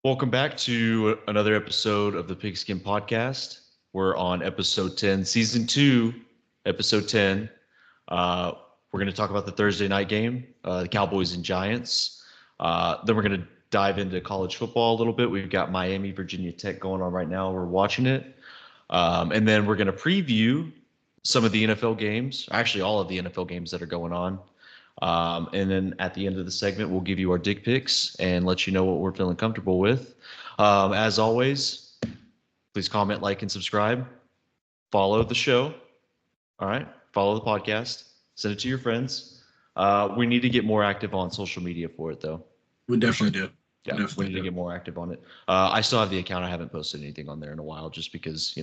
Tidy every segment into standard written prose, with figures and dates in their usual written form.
Welcome back to another episode of the PigSkin podcast. We're on episode 10, season 2, episode 10. Uh, we're going to talk about the Thursday night game, the Cowboys and Giants. Then we're going to dive into college football a little bit. We've got Miami, Virginia Tech going on right now. We're watching it. And then we're going to preview some of the NFL games, actually all of the NFL games that are going on. And then at the end of the segment, we'll give you our dick picks and let you know what we're feeling comfortable with. As always, please comment, like, and subscribe. Follow the show. All right. Follow the podcast. Send it to your friends. We need to get more active on social media for it, though. We definitely do. Yeah, we need to get more active on it. I still have the account. I haven't posted anything on there in a while just because,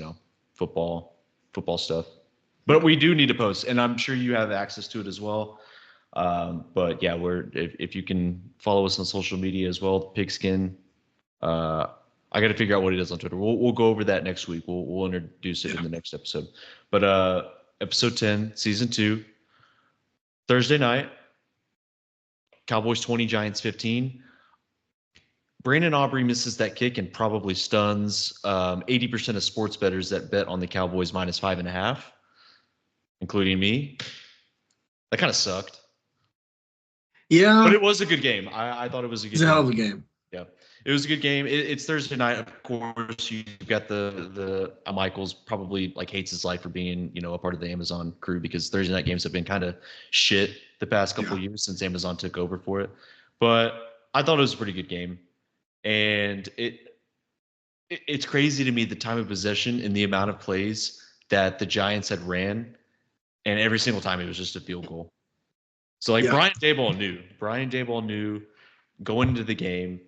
football stuff. But we do need to post, and I'm sure you have access to it as well. But yeah, if you can follow us on social media as well, PigSkin. I got to figure out what it is on Twitter. We'll go over that next week. We'll introduce it in the next episode. But episode 10, season 2, Thursday night. Cowboys 20, Giants 15. Brandon Aubrey misses that kick and probably stuns 80% of sports bettors that bet on the Cowboys minus 5.5, including me. That kind of sucked. Yeah. But it was a good game. I thought it was a good game. It's a hell of a game. Yeah. It was a good game. It's Thursday night, of course. You've got the Michaels probably hates his life for being, a part of the Amazon crew because Thursday night games have been kind of shit the past couple of years since Amazon took over for it. But I thought it was a pretty good game. And it's crazy to me the time of possession and the amount of plays that the Giants had ran, and every single time it was just a field goal. So Brian Daboll knew going into the game,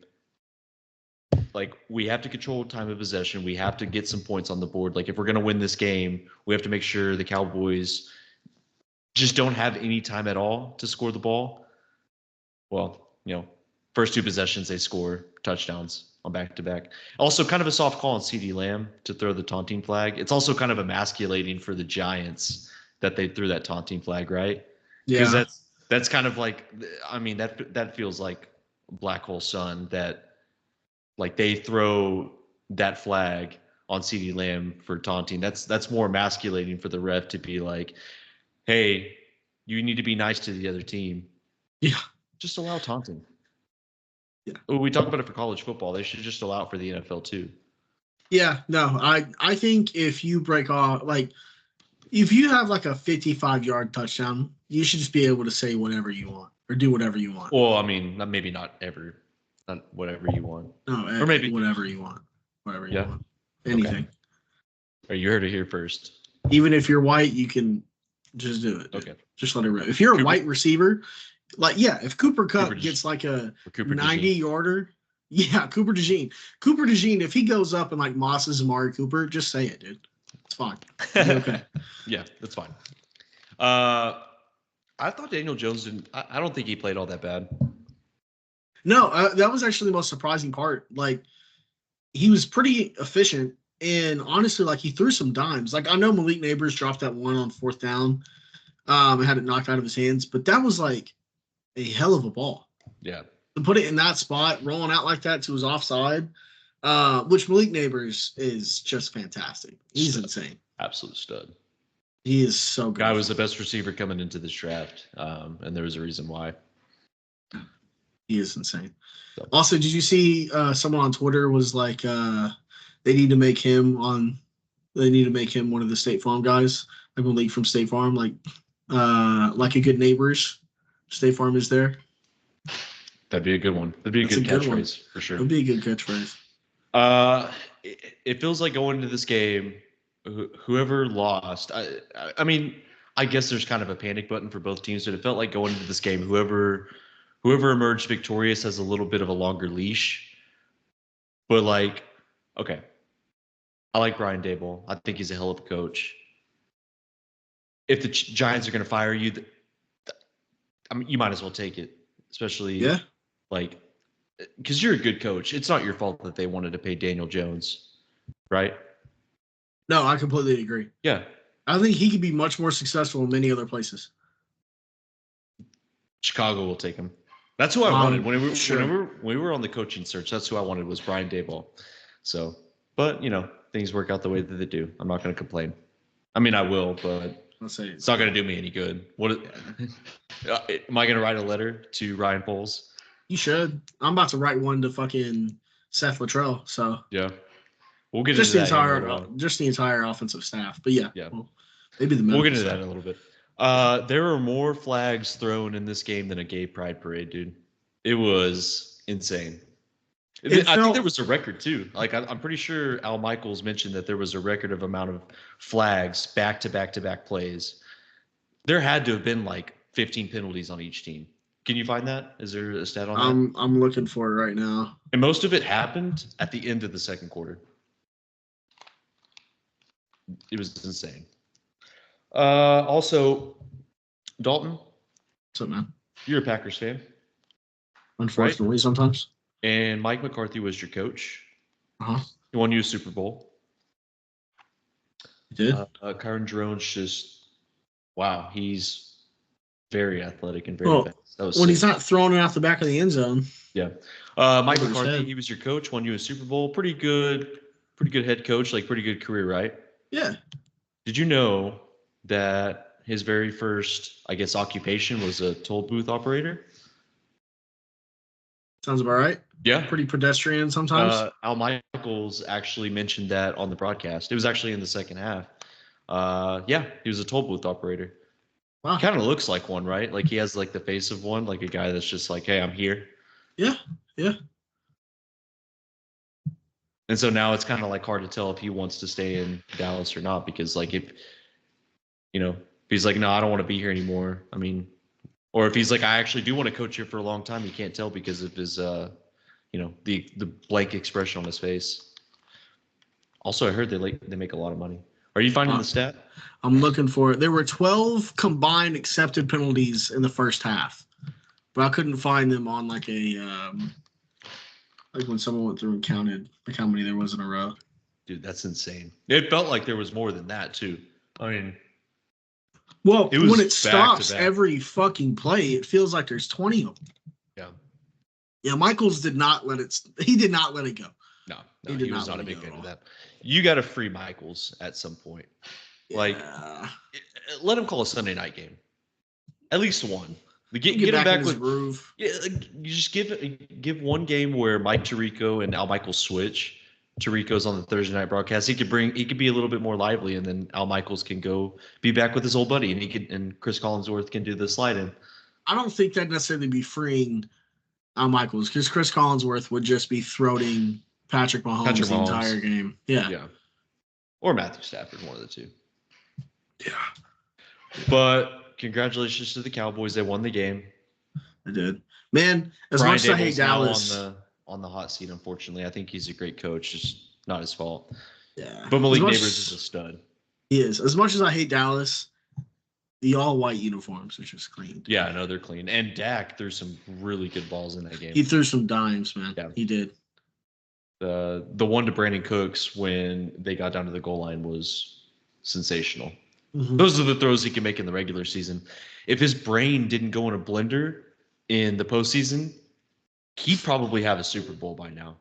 we have to control time of possession. We have to get some points on the board. If we're going to win this game, we have to make sure the Cowboys just don't have any time at all to score the ball. Well, first 2 possessions, they score touchdowns on back-to-back. Also, kind of a soft call on CeeDee Lamb to throw the taunting flag. It's also kind of emasculating for the Giants that they threw that taunting flag, right? Yeah. Because that's kind of that feels like Black Hole Sun that they throw that flag on CeeDee Lamb for taunting. That's more emasculating for the ref to be like, hey, you need to be nice to the other team. Yeah. Just allow taunting. Yeah. We talk about it for college football. They should just allow it for the NFL too. Yeah, no, I think if you break off, if you have a 55-yard touchdown, you should just be able to say whatever you want or do whatever you want. Well, I mean, maybe not whatever you want. No, or maybe whatever you want. Whatever you want. Anything. Okay. You heard it here first. Even if you're white, you can just do it. Okay. Just let it rip. If you're a white receiver, if Cooper Kupp gets a 90-yarder, Cooper DeJean, if he goes up and mosses Amari Cooper, just say it, dude. It's fine. It's okay. Yeah, that's fine. I thought Daniel Jones I don't think he played all that bad. No, that was actually the most surprising part. He was pretty efficient, and honestly, he threw some dimes. I know Malik Neighbors dropped that one on 4th down, and had it knocked out of his hands, but that was a hell of a ball. Yeah. To put it in that spot, rolling out like that to his offside, which Malik Neighbors is just fantastic. He's insane. Absolute stud. He is so good. Guy was the best receiver coming into this draft, and there was a reason why. He is insane. So. Also, did you see someone on Twitter was they need to make him one of the State Farm guys, Malik from State Farm, like a good Neighbors. State Farm is there. That'd be a good one. That'd be a good catchphrase for sure. That'd be a good catchphrase. It feels like going into this game, whoever lost. I mean, I guess there's kind of a panic button for both teams, but it felt like going into this game, whoever emerged victorious has a little bit of a longer leash. But okay, I like Brian Daboll. I think he's a hell of a coach. If the Giants are going to fire you, you might as well take it, especially because you're a good coach. It's not your fault that they wanted to pay Daniel Jones, right? No, I completely agree. Yeah. I think he could be much more successful in many other places. Chicago will take him. That's who I wanted Sure. when we were on the coaching search. That's who I wanted was Brian Daboll. So, but things work out the way that they do. I'm not going to complain. I mean, I will, but it's not going to do me any good. What am I going to write a letter to Ryan Poles? You should. I'm about to write one to fucking Seth Luttrell. So yeah, we'll get just into the entire offensive staff. But yeah. Well, maybe the we'll get into that in a little bit. There were more flags thrown in this game than a gay pride parade, dude. It was insane. I think there was a record too. Like I'm pretty sure Al Michaels mentioned that there was a record of amount of flags back to back plays. There had to have been like 15 penalties on each team. Can you find that? Is there a stat on that? I'm looking for it right now. And most of it happened at the end of the second quarter. It was insane. Also, Dalton. What's up, man? You're a Packers fan. Unfortunately, right? Sometimes. And Mike McCarthy was your coach. Uh-huh. He won you a Super Bowl. He did? Kyron Drones just, wow, he's very athletic and very fast. That was he's not throwing it out the back of the end zone. Yeah. Mike McCarthy, he was your coach, won you a Super Bowl. Pretty good head coach, like pretty good career, right? Yeah. Did you know that his very first, I guess, occupation was a toll booth operator? Sounds about right. Yeah. Pretty pedestrian sometimes. Al Michaels actually mentioned that on the broadcast. It was actually in the second half. Yeah, he was a toll booth operator. Wow. He kind of looks like one, right? Like he has like the face of one, like a guy that's just like, hey, I'm here. Yeah. And so now it's kind of like hard to tell if he wants to stay in Dallas or not, because like if he's like, no, I don't want to be here anymore. I mean, or if he's like, I actually do want to coach here for a long time, you can't tell because of his, the blank expression on his face. Also, I heard they make a lot of money. Are you finding the stat? I'm looking for it. There were 12 combined accepted penalties in the first half, but I couldn't find them on like a like when someone went through and counted like how many there was in a row. Dude, that's insane. It felt like there was more than that too. I mean, well, when it stops every fucking play, it feels like there's 20 of them. Yeah. Yeah, Michaels did not let it. He did not let it go. No, he was not a big fan of that. You got to free Michaels at some point. Yeah. Like, let him call a Sunday night game. At least one. Get him back with groove. Yeah, you just give one game where Mike Tirico and Al Michaels switch. Tirico's on the Thursday night broadcast. He could be a little bit more lively, and then Al Michaels can go be back with his old buddy, and Chris Collinsworth can do the slide in. I don't think that'd necessarily be freeing Al Michaels because Chris Collinsworth would just be throating Patrick Mahomes the entire game. Yeah. Or Matthew Stafford, one of the two. Yeah. But congratulations to the Cowboys. They won the game. They did. Man, as much as I hate Dallas. On the hot seat, unfortunately. I think he's a great coach. Just not his fault. Yeah. But Malik Neighbors is a stud. He is. As much as I hate Dallas, the all-white uniforms are just clean. Yeah, I know they're clean. And Dak threw some really good balls in that game. He threw some dimes, man. Yeah. He did. The one to Brandon Cooks when they got down to the goal line was sensational. Mm-hmm. Those are the throws he can make in the regular season. If his brain didn't go in a blender in the postseason, he'd probably have a Super Bowl by now.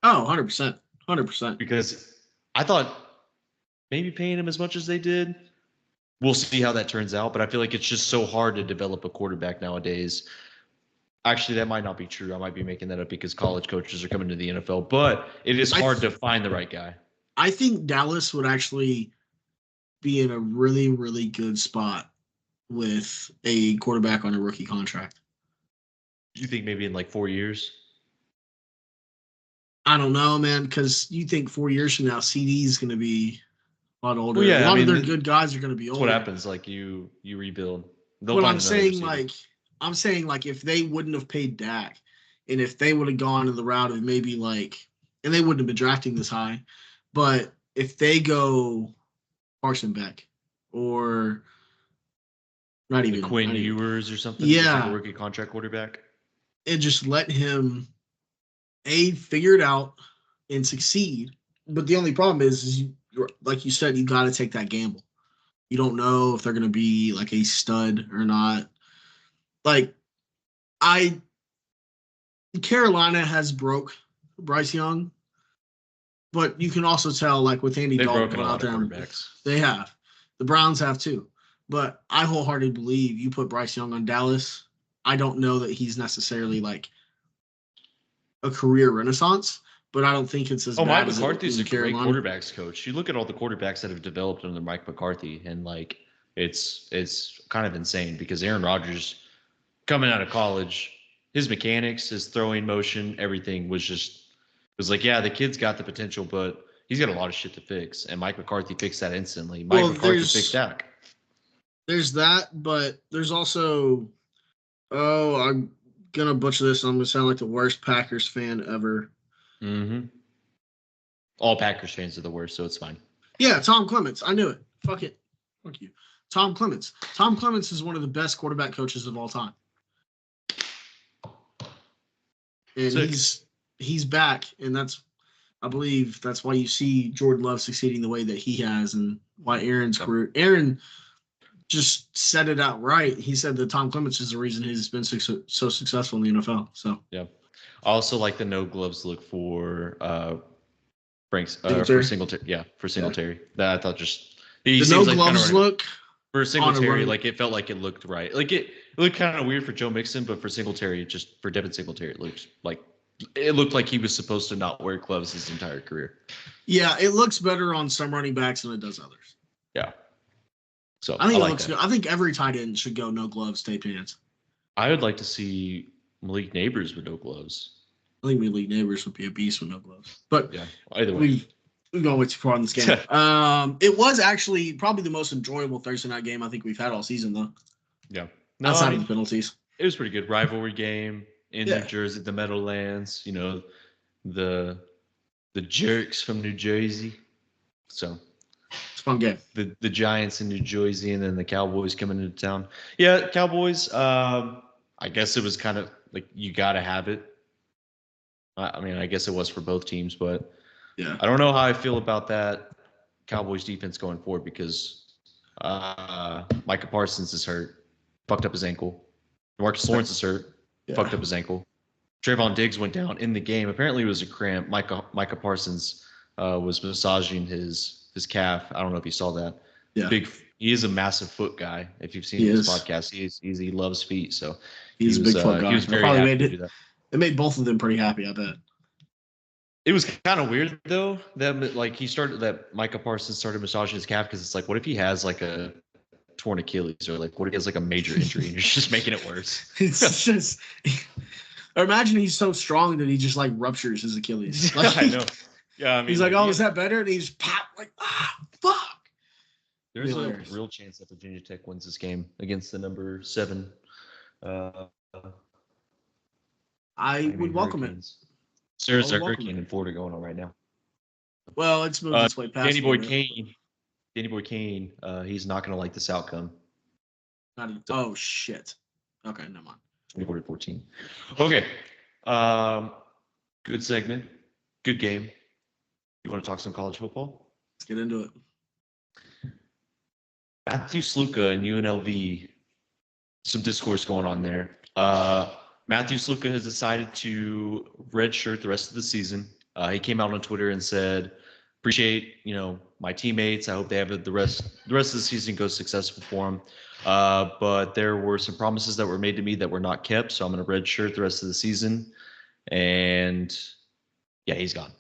Oh, 100%. 100%. Because I thought maybe paying him as much as they did, we'll see how that turns out. But I feel like it's just so hard to develop a quarterback nowadays. Actually, that might not be true. I might be making that up because college coaches are coming to the NFL. But it is hard to find the right guy. I think Dallas would actually be in a really, really good spot with a quarterback on a rookie contract. You think maybe in like 4 years? I don't know, man, because you think 4 years from now, CD is going to be a lot older. Well, yeah, a lot of their good guys are going to be older. What happens? Like you rebuild. I'm saying, if they wouldn't have paid Dak, and if they would have gone in the route of maybe and they wouldn't have been drafting this high, but if they go Carson Beck or not even Quinn Ewers or something, yeah, a rookie contract quarterback. And just let him figure it out and succeed. But the only problem is like you said, you got to take that gamble. You don't know if they're going to be like a stud or not. Like I Carolina has broke Bryce Young, but you can also tell, like with Andy They've Dalton broken a going out lot of there, quarterbacks. they have. The Browns have too. But I wholeheartedly believe you put Bryce Young on Dallas. I don't know that he's necessarily like a career renaissance, but I don't think it's as bad Mike as McCarthy's in a great Carolina. quarterbacks coach. You look at all the quarterbacks that have developed under Mike McCarthy, and like it's kind of insane because Aaron Rodgers coming out of college, his mechanics, his throwing motion, everything was like, yeah, the kid's got the potential, but he's got a lot of shit to fix. And Mike McCarthy fixed that instantly. Mike McCarthy fixed Dak. There's that, but there's also, I'm gonna butcher this. I'm gonna sound like the worst Packers fan ever. Mm-hmm. All Packers fans are the worst, so it's fine. Yeah, Tom Clements. I knew it. Fuck it. Fuck you. Tom Clements. Tom Clements is one of the best quarterback coaches of all time. And he's back, and I believe that's why you see Jordan Love succeeding the way that he has, and why Aaron's career. Aaron just said it outright. He said that Tom Clements is the reason he's been so successful in the NFL. So yeah, I also like the no gloves look for Frank's Singletary. for Singletary. Yeah, for Singletary. Yeah. That I thought just he the no gloves look for Singletary. Like it felt like it looked right. Like it looked kind of weird for Joe Mixon, but for Singletary, just for Devin Singletary, it looked like he was supposed to not wear gloves his entire career. Yeah, it looks better on some running backs than it does others. Yeah. So I think it looks good. I think every tight end should go no gloves, taped hands. I would like to see Malik Neighbors with no gloves. I think Malik Neighbors would be a beast with no gloves. But yeah, either way. We've gone way too far on this game. It was actually probably the most enjoyable Thursday night game I think we've had all season, though. Yeah. No, outside of the penalties. It was pretty good. Rivalry game in New Jersey, the Meadowlands, the jerks from New Jersey. So it's a fun game. The Giants in New Jersey and then the Cowboys coming into town. Yeah, Cowboys, I guess it was kind of like you got to have it. I mean, I guess it was for both teams, but yeah, I don't know how I feel about that Cowboys defense going forward because Micah Parsons is hurt, fucked up his ankle. Marcus Lawrence is hurt, fucked up his ankle. Trayvon Diggs went down in the game. Apparently, it was a cramp. Micah Parsons was massaging his calf. I don't know if you saw that. Yeah, he is a massive foot guy. If you've seen his podcast, he loves feet. So he's a big foot guy. He was very happy to do that. It made both of them pretty happy, I bet. It was kind of weird though that Micah Parsons started massaging his calf because it's like, what if he has like a torn Achilles or like what if he has like a major injury and you're just making it worse? It's just, or imagine he's so strong that he just like ruptures his Achilles. Like, I know. Yeah, I mean, he's like, oh, is that better? And he's pop like, fuck. There's a real chance that Virginia Tech wins this game against the number 7. I would welcome it. There's a hurricane in Florida going on right now. Well, it's moving its way past. Danny Boy Kane, he's not going to like this outcome. Oh, shit. Okay, never mind. 24-14. Okay. Good segment. Good game. You want to talk some college football? Let's get into it. Matthew Sluka and UNLV. Some discourse going on there. Matthew Sluka has decided to redshirt the rest of the season. He came out on Twitter and said, appreciate, my teammates. I hope they have the rest of the season goes successful for them. But there were some promises that were made to me that were not kept. So I'm going to redshirt the rest of the season. And yeah, he's gone.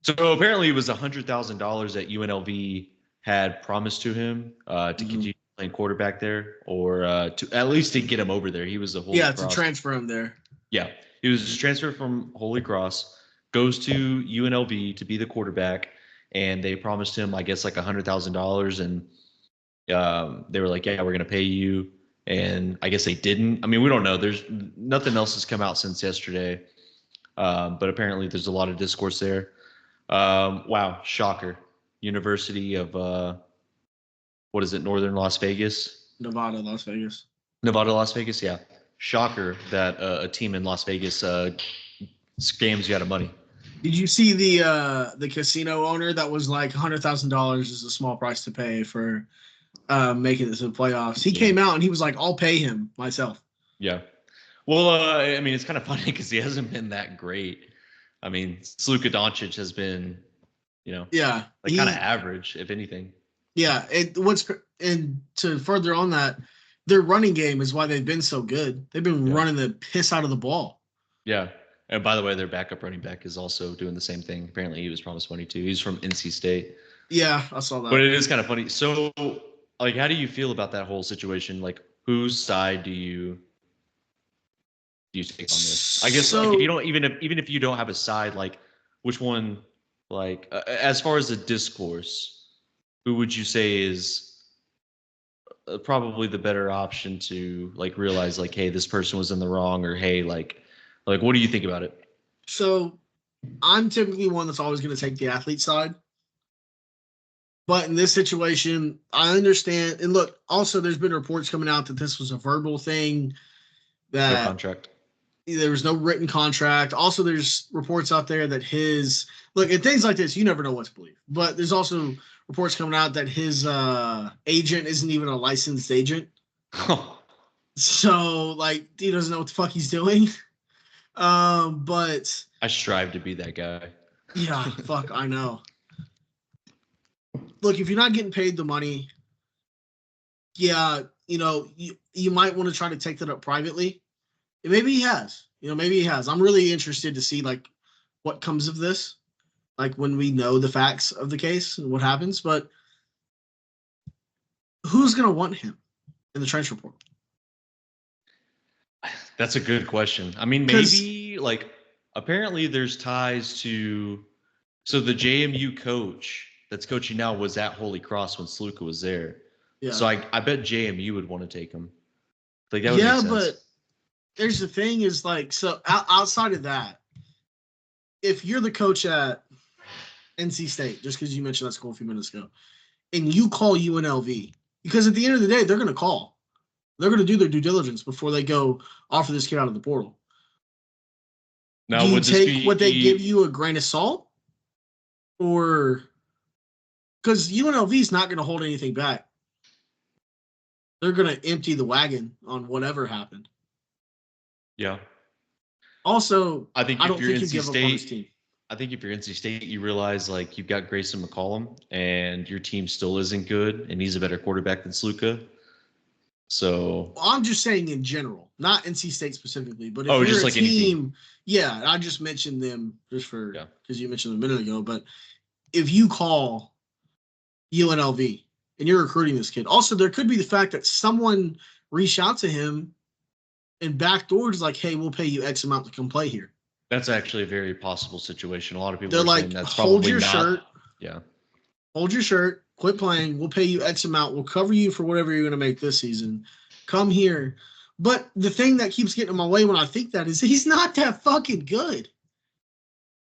So apparently it was $100,000 that UNLV had promised to him to continue playing quarterback there, or to at least to get him over there. He was a Holy Cross. To transfer him there. Yeah, he was transferred from Holy Cross, goes to UNLV to be the quarterback, and they promised him, I guess, like $100,000, and they were like, "Yeah, we're gonna pay you," and I guess they didn't. I mean, we don't know. There's nothing else has come out since yesterday, but apparently there's a lot of discourse there. Wow, shocker! University of what is it? Northern Las Vegas? Nevada, Las Vegas. Yeah. Shocker that a team in Las Vegas scams you out of money. Did you see the casino owner that was like $100,000 is a small price to pay for making it to the playoffs? He came out and he was like, I'll pay him myself. Yeah. Well, I mean, it's kind of funny because he hasn't been that great. I mean, Luka Doncic has been, Yeah, like kind of average, if anything. Yeah, and to further on that, their running game is why they've been so good. They've been running the piss out of the ball. Yeah. And by the way, their backup running back is also doing the same thing. Apparently, he was promised money too. He's from NC State. Yeah, I saw that. But it is kind of funny. So, like, how do you feel about that whole situation? Like, whose side do you take on this? I guess like if you don't even if you don't have a side, like which one, like as far as the discourse, who would you say is probably the better option to like realize like, hey, this person was in the wrong, or hey, like what do you think about it? So I'm typically one that's always going to take the athlete side. But in this situation, I understand. And look, also, there's been reports coming out that this was a verbal thing, that no contract. There was no written contract. Also, there's reports out there that look, at things like this, you never know what to believe. But there's also reports coming out that his agent isn't even a licensed agent. So, like, he doesn't know what the fuck he's doing. But I strive to be that guy. Yeah, fuck, I know. Look, if you're not getting paid the money, yeah, you might want to try to take that up privately. And maybe he has. Maybe he has. I'm really interested to see like what comes of this, like when we know the facts of the case and what happens. But who's gonna want him in the transfer portal? That's a good question. I mean, maybe like apparently there's ties to. So the JMU coach that's coaching now was at Holy Cross when Sluka was there. Yeah. So I bet JMU would want to take him. Like that would make sense. But there's the thing is like, so outside of that, if you're the coach at NC State, just because you mentioned that school a few minutes ago, and you call UNLV, because at the end of the day, they're going to call. They're going to do their due diligence before they go offer this kid out of the portal. Now, do you take what they give you a grain of salt? Or because UNLV is not going to hold anything back. They're going to empty the wagon on whatever happened. Yeah. Also, I think if you're NC State, I think if you're NC State, you realize like you've got Grayson McCollum and your team still isn't good, and he's a better quarterback than Sluka. So I'm just saying in general, not NC State specifically, but if you're just a team, yeah, I just mentioned them just for because you mentioned them a minute ago. But if you call UNLV and you're recruiting this kid, also there could be the fact that someone reached out to him and backdoored is like, hey, we'll pay you X amount to come play here. That's actually a very possible situation. A lot of people are like, saying that's hold your not, shirt. Yeah. Hold your shirt. Quit playing. We'll pay you X amount. We'll cover you for whatever you're going to make this season. Come here. But the thing that keeps getting in my way when I think that is he's not that fucking good.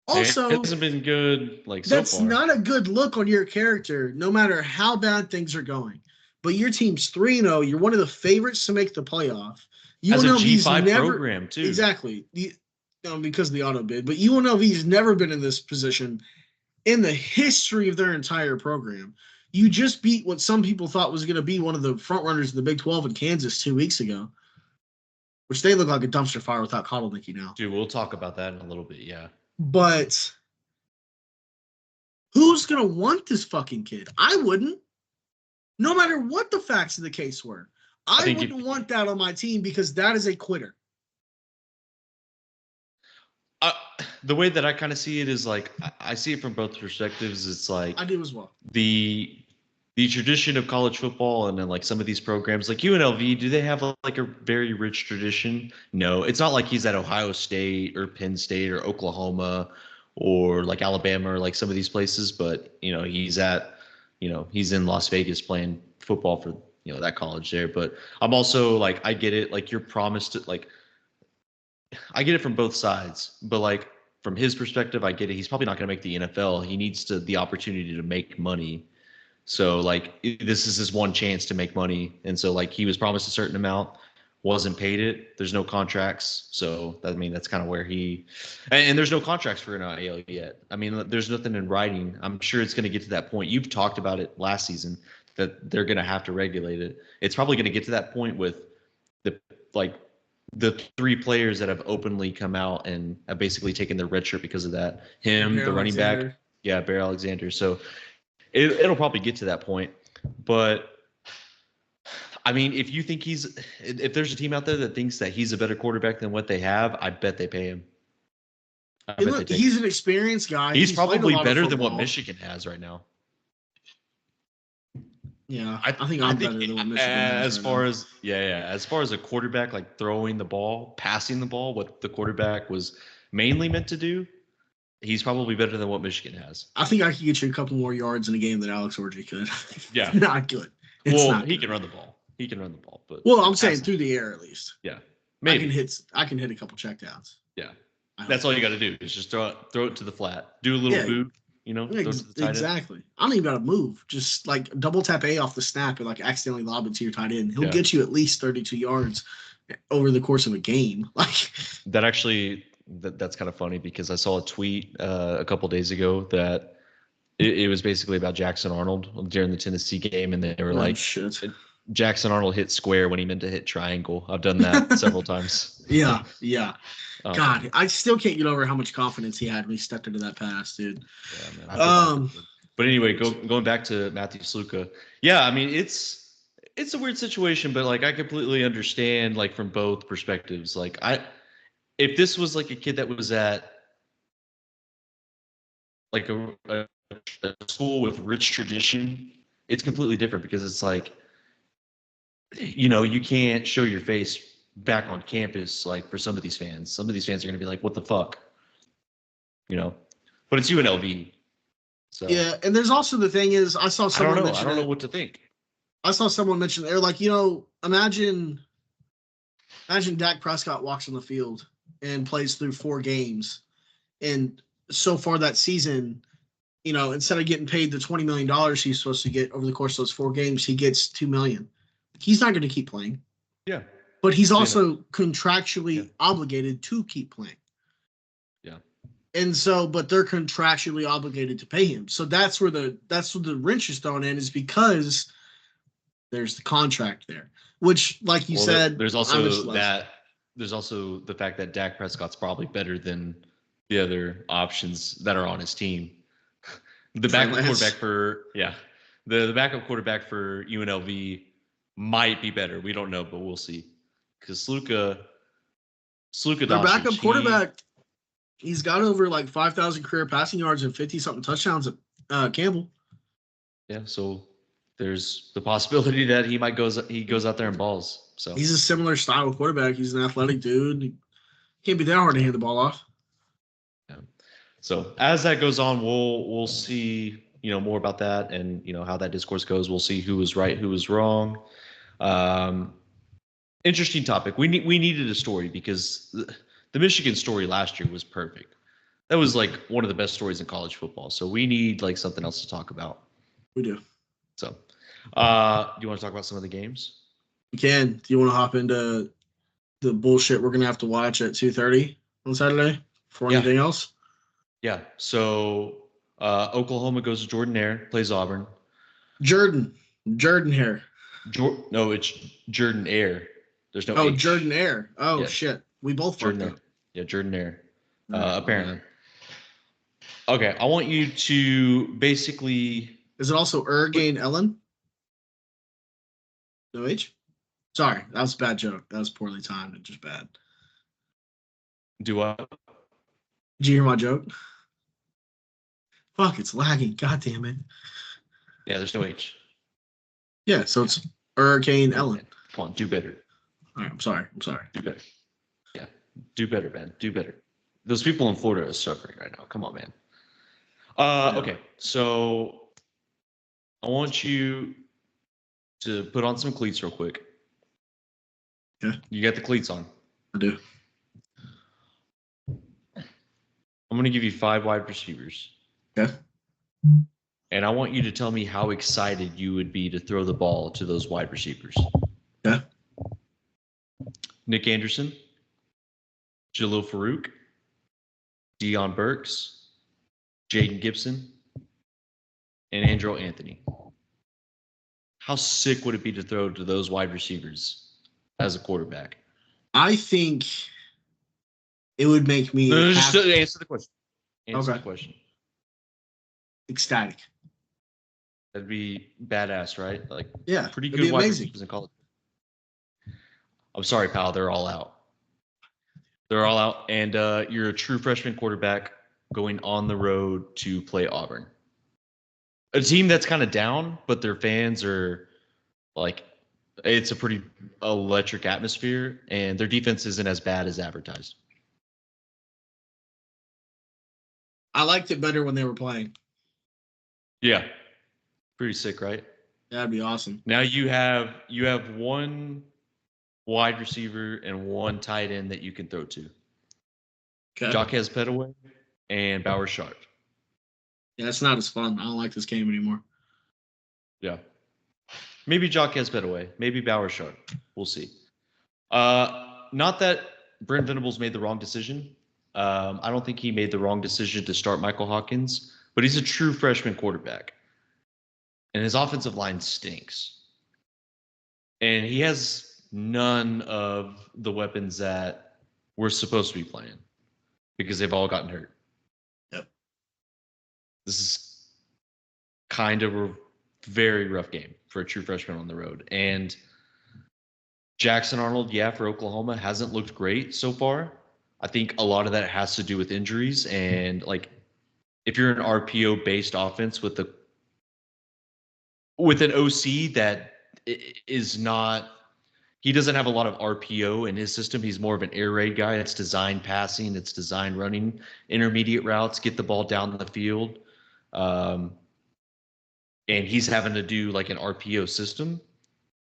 Also, it hasn't been good like so far. That's not a good look on your character, no matter how bad things are going. But your team's 3-0. You're one of the favorites to make the playoff. As a G5 program, too. Exactly. Because of the auto bid. But UNLV's never been in this position in the history of their entire program. You just beat what some people thought was going to be one of the front runners in the Big 12 in Kansas 2 weeks ago, which they look like a dumpster fire without Kotelnicki now. Dude, we'll talk about that in a little bit, yeah. But who's going to want this fucking kid? I wouldn't. No matter what the facts of the case were. I wouldn't want that on my team because that is a quitter. The way that I kind of see it is like I see it from both perspectives. It's like I do as well. The tradition of college football and then like some of these programs like UNLV, do they have like a very rich tradition? No, it's not like he's at Ohio State or Penn State or Oklahoma or like Alabama or like some of these places, but he's in Las Vegas playing football for that college there. But I'm also like, I get it, like you're promised to like, I get it from both sides, but like from his perspective, I get it. He's probably not going to make the NFL. He needs the opportunity to make money. So like this is his one chance to make money. And so like he was promised a certain amount, wasn't paid it. There's no contracts. So that's kind of where and there's no contracts for NIL yet. I mean, there's nothing in writing. I'm sure it's going to get to that point. You've talked about it last season that they're going to have to regulate it. It's probably going to get to that point with the like the three players that have openly come out and have basically taken their red shirt because of that. Him, the running back, yeah, Bear Alexander. So it'll probably get to that point. But I mean, if there's a team out there that thinks that he's a better quarterback than what they have, I bet they pay him. Look, he's an experienced guy. He's probably better than what Michigan has right now. Yeah, I think I'm better than what Michigan has. As far as a quarterback, like throwing the ball, passing the ball, what the quarterback was mainly meant to do, he's probably better than what Michigan has. I think I could get you a couple more yards in a game than Alex Orji could. Yeah. Not good. He can run the ball. But I'm saying through the air at least. Yeah. Maybe. I can hit a couple checkdowns. Yeah. That's all you got to do is just throw it to the flat. Do a little boot, throw it to the tight exactly. End. I don't even got to move. Just like double tap A off the snap and like accidentally lob it to your tight end. He'll get you at least 32 yards over the course of a game. Like that actually, that's kind of funny because I saw a tweet a couple days ago that it was basically about Jackson Arnold during the Tennessee game, and they were shit. Jackson Arnold hit square when he meant to hit triangle. I've done that several times. Yeah. God, I still can't get over how much confidence he had when he stepped into that pass, dude. Yeah, man. But anyway, going back to Matthew Sluka. Yeah, I mean it's a weird situation, but like I completely understand like from both perspectives. Like if this was like a kid that was at like a school with rich tradition, it's completely different because it's like, you can't show your face back on campus. Like for some of these fans are going to be like, what the fuck, but it's UNLV. So yeah. And there's also the thing is I saw someone I don't know what to think. I saw someone mention they're like, imagine Dak Prescott walks on the field and plays through 4 games. And so far that season, instead of getting paid the $20 million he's supposed to get over the course of those 4 games, he gets $2 million. He's not going to keep playing. Yeah. But he's also contractually obligated to keep playing. Yeah. And so, but they're contractually obligated to pay him. So that's where the wrench is thrown in, is because there's the contract there, which, like you said, there's also the fact that Dak Prescott's probably better than the other options that are on his team. The backup quarterback for UNLV might be better. We don't know, but we'll see. Because Sluka their backup quarterback, he's got over like 5,000 career passing yards and 50-something touchdowns at Campbell. Yeah, so there's the possibility that he goes out there and balls. So he's a similar style of quarterback. He's an athletic dude. He can't be that hard to hand the ball off. Yeah. So as that goes on, we'll see more about that and how that discourse goes. We'll see who was right, who was wrong. Interesting topic. We needed a story because the Michigan story last year was perfect. That was like one of the best stories in college football. So we need like something else to talk about. We do. So, do you want to talk about some of the games? We can. Do you want to hop into the bullshit we're gonna have to watch at 2:30 on Saturday for anything else? Yeah. So Oklahoma goes to Jordan-Hare, plays Auburn. Jordan-Hare. No, it's Jordan-Hare. There's no H. Jordan-Hare. Oh, yeah. Shit. We both fucked up. Yeah, Jordan-Hare. Apparently. Okay, I want you to basically... Is it also Ergain Ellen? No H? Sorry, that was a bad joke. That was poorly timed and just bad. Do what? Did you hear my joke? Fuck, it's lagging. God damn it. Yeah, there's no H. Yeah, so it's Hurricane Ellen. Come on, do better. All right, I'm sorry. Do better. Yeah, do better, man. Do better. Those people in Florida are suffering right now. Come on, man. Okay, so I want you to put on some cleats real quick. Yeah. You got the cleats on? I do. I'm going to give you 5 wide receivers. Okay. And I want you to tell me how excited you would be to throw the ball to those wide receivers. Yeah. Nick Anderson, Jalil Farouk, Deion Burks, Jaden Gibson, and Andrew Anthony. How sick would it be to throw to those wide receivers as a quarterback? I think it would make me No, just answer the question. Answer the question. Ecstatic. That'd be badass, right? Like, yeah, pretty good wide receivers in college. I'm sorry, pal. They're all out. They're all out, and you're a true freshman quarterback going on the road to play Auburn, a team that's kind of down, but their fans are like, it's a pretty electric atmosphere, and their defense isn't as bad as advertised. I liked it better when they were playing. Yeah, pretty sick, right? That'd be awesome. Now you have one wide receiver and one tight end that you can throw to. Okay. Jaquez Petaway and Bauer Sharp. Yeah, it's not as fun. I don't like this game anymore. Yeah. Maybe Jaquez Petaway. Maybe Bauer Sharp. We'll see. Not that Brent Venables made the wrong decision. I don't think he made the wrong decision to start Michael Hawkins, but he's a true freshman quarterback. And his offensive line stinks. And he has none of the weapons that we're supposed to be playing because they've all gotten hurt. Yep. This is kind of a very rough game for a true freshman on the road. And Jackson Arnold, for Oklahoma, hasn't looked great so far. I think a lot of that has to do with injuries. And, like, if you're an RPO-based offense with an OC that is not – he doesn't have a lot of RPO in his system. He's more of an air raid guy. It's designed passing. It's designed running intermediate routes, get the ball down the field. And he's having to do, like, an RPO system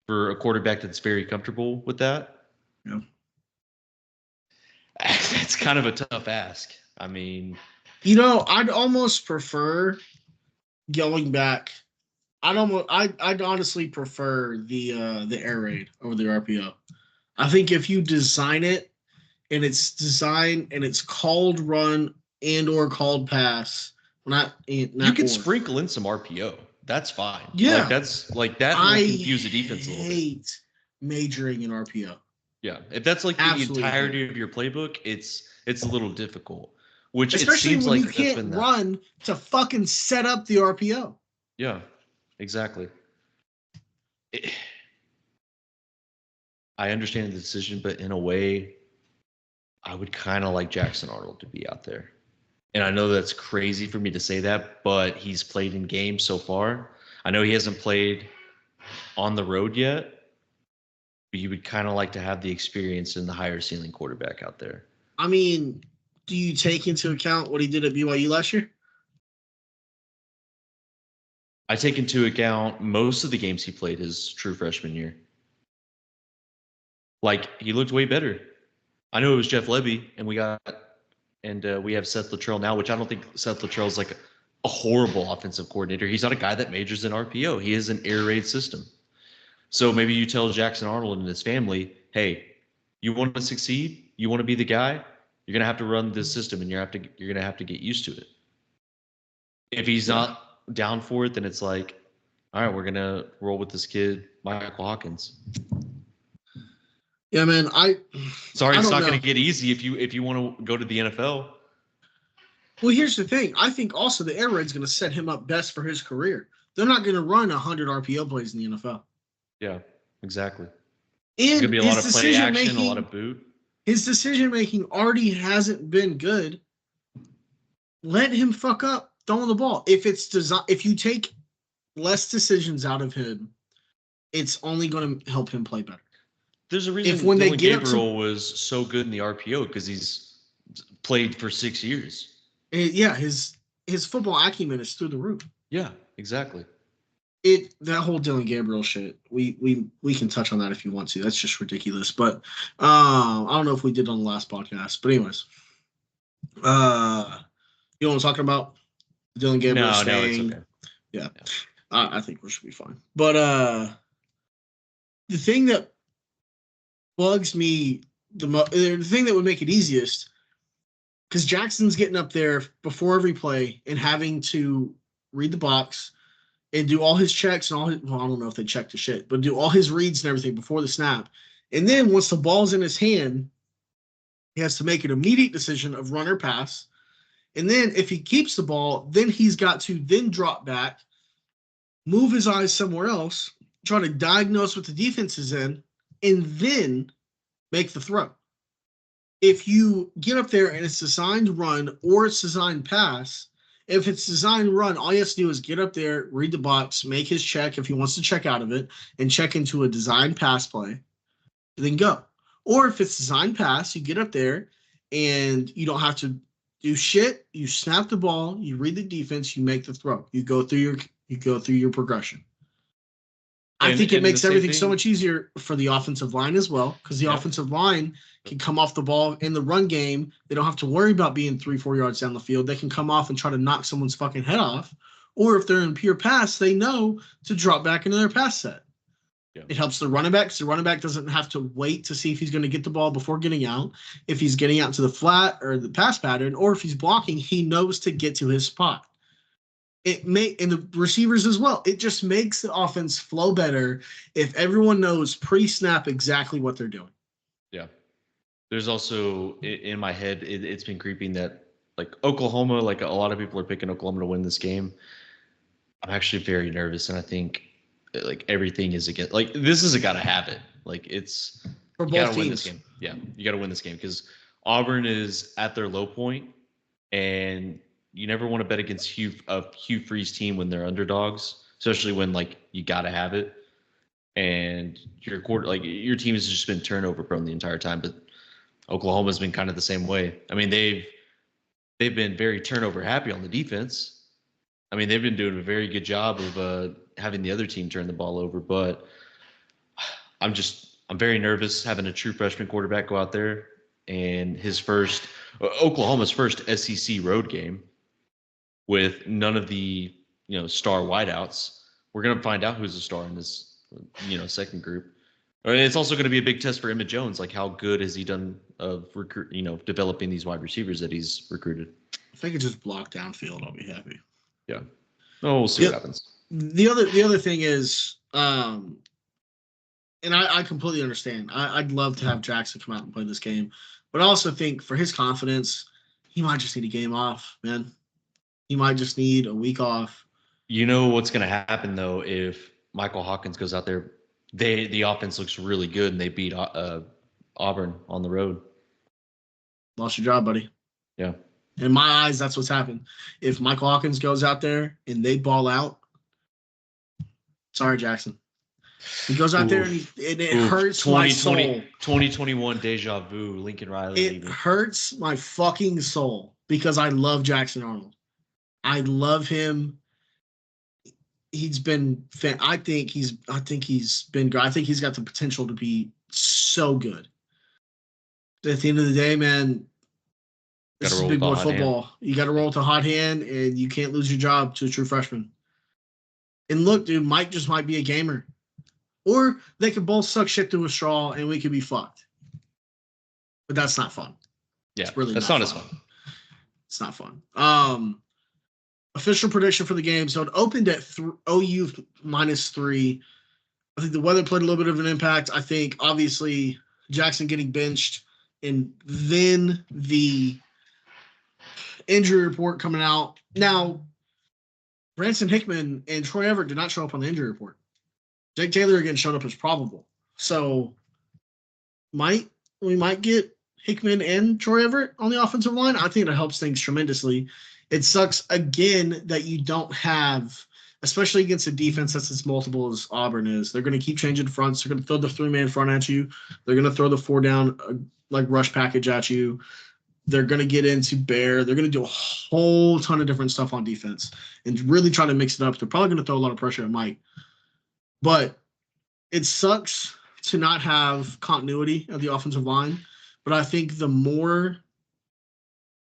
for a quarterback that's very comfortable with that. Yeah. It's kind of a tough ask. I mean, I'd almost prefer going back. I'd honestly prefer the air raid over the RPO. I think if you design it and it's designed and it's called run and or called pass, you can sprinkle in some RPO. That's fine. Yeah, that will confuse the defense a little bit. I hate majoring in RPO. Yeah, if that's like Absolutely. The entirety of your playbook, it's a little difficult. Which especially it seems when like you can't run to fucking set up the RPO. Yeah, exactly. I understand the decision, but in a way, I would kind of like Jackson Arnold to be out there. And I know that's crazy for me to say that, but he's played in games so far. I know he hasn't played on the road yet, but you would kind of like to have the experience in the higher ceiling quarterback out there. I mean, do you take into account what he did at BYU last year? I take into account most of the games he played his true freshman year. Like, he looked way better. I know it was Jeff Lebby, and we have Seth Littrell now, which I don't think Seth Littrell is like a horrible offensive coordinator. He's not a guy that majors in RPO. He is an air raid system. So maybe you tell Jackson Arnold and his family, hey, you want to succeed? You want to be the guy? You're going to have to run this system, and you're going to have to get used to it. If he's not down for it, then it's like, all right, we're going to roll with this kid, Michael Hawkins. Yeah, man. Sorry, it's not going to get easy if you want to go to the NFL. Well, here's the thing. I think also the air raid's going to set him up best for his career. They're not going to run 100 RPO plays in the NFL. Yeah, exactly. And there's going to be a lot of play action, a lot of boot. His decision-making already hasn't been good. Let him fuck up throwing the ball. If you take less decisions out of him, it's only going to help him play better. There's a reason Dylan Gabriel was so good in the RPO because he's played for 6 years. Yeah, his football acumen is through the roof. Yeah, exactly. That whole Dylan Gabriel shit, we can touch on that if you want to. That's just ridiculous. But I don't know if we did on the last podcast. But anyways, you know what I'm talking about? Dylan Gabriel staying. No, it's okay. Yeah. I think we should be fine. But the thing that bugs me the thing that would make it easiest, because Jackson's getting up there before every play and having to read the box and do all his checks and I don't know if they check the shit, but do all his reads and everything before the snap. And then once the ball's in his hand, he has to make an immediate decision of run or pass. And then if he keeps the ball, then he's got to then drop back, move his eyes somewhere else, try to diagnose what the defense is in, and then make the throw. If you get up there and it's designed run or it's designed pass, if it's designed run, all he has to do is get up there, read the box, make his check if he wants to check out of it, and check into a designed pass play, and then go. Or if it's designed pass, you get up there and you don't have to do shit. You snap the ball, you read the defense, you make the throw. You go through your progression. I think it makes everything so much easier for the offensive line as well, because the offensive line can come off the ball in the run game. They don't have to worry about being 3-4 yards down the field. They can come off and try to knock someone's fucking head off. Or if they're in pure pass, they know to drop back into their pass set. Yeah. It helps the running back, because the running back doesn't have to wait to see if he's going to get the ball before getting out. If he's getting out to the flat or the pass pattern, or if he's blocking, he knows to get to his spot. And the receivers as well. It just makes the offense flow better if everyone knows pre-snap exactly what they're doing. Yeah. There's also, in my head, it's been creeping that, like, Oklahoma, like a lot of people are picking Oklahoma to win this game. I'm actually very nervous, and I think, like, everything is against, like, this is a gotta have it. Like, it's, for you both gotta teams. win this game. Yeah, you gotta win this game, because Auburn is at their low point, and you never want to bet against Hugh Freeze team when they're underdogs, especially when, like, you got to have it. And your team has just been turnover prone the entire time, but Oklahoma's been kind of the same way. I mean, they've been very turnover happy on the defense. I mean, they've been doing a very good job of having the other team turn the ball over, but I'm very nervous having a true freshman quarterback go out there and Oklahoma's first SEC road game with none of the, star wideouts. We're going to find out who's a star in this, second group. And it's also going to be a big test for Emmett Jones. Like, how good has he done of developing these wide receivers that he's recruited? If they could just block downfield, I'll be happy. Yeah. Oh, we'll see what happens. The other thing is, and I completely understand. I'd love to have Jackson come out and play this game, but I also think for his confidence, he might just need a game off, man. He might just need a week off. You know what's going to happen, though, if Michael Hawkins goes out there? The offense looks really good, and they beat Auburn on the road. Lost your job, buddy. Yeah. In my eyes, that's what's happened. If Michael Hawkins goes out there and they ball out, sorry, Jackson. He goes out there and it hurts my soul. 2021 deja vu, Lincoln Riley. It hurts my fucking soul because I love Jackson Arnold. I love him. He's been. I think he's been good. I think he's got the potential to be so good. At the end of the day, man, this is big boy football. You got to roll with a hot hand, and you can't lose your job to a true freshman. And look, dude, Mike just might be a gamer, or they could both suck shit through a straw, and we could be fucked. But that's not fun. Yeah, it's really that's not as fun. It's not fun. Official prediction for the game. So it opened at OU -3. I think the weather played a little bit of an impact. I think, obviously, Jackson getting benched, and then the injury report coming out. Now, Branson Hickman and Troy Everett did not show up on the injury report. Jake Taylor again showed up as probable. So we might get Hickman and Troy Everett on the offensive line. I think it helps things tremendously. It sucks, again, that you don't have, especially against a defense that's as multiple as Auburn is. They're going to keep changing fronts. They're going to throw the 3-man front at you. They're going to throw the 4-down rush package at you. They're going to get into bear. They're going to do a whole ton of different stuff on defense and really try to mix it up. They're probably going to throw a lot of pressure at Mike. But it sucks to not have continuity of the offensive line. But I think the more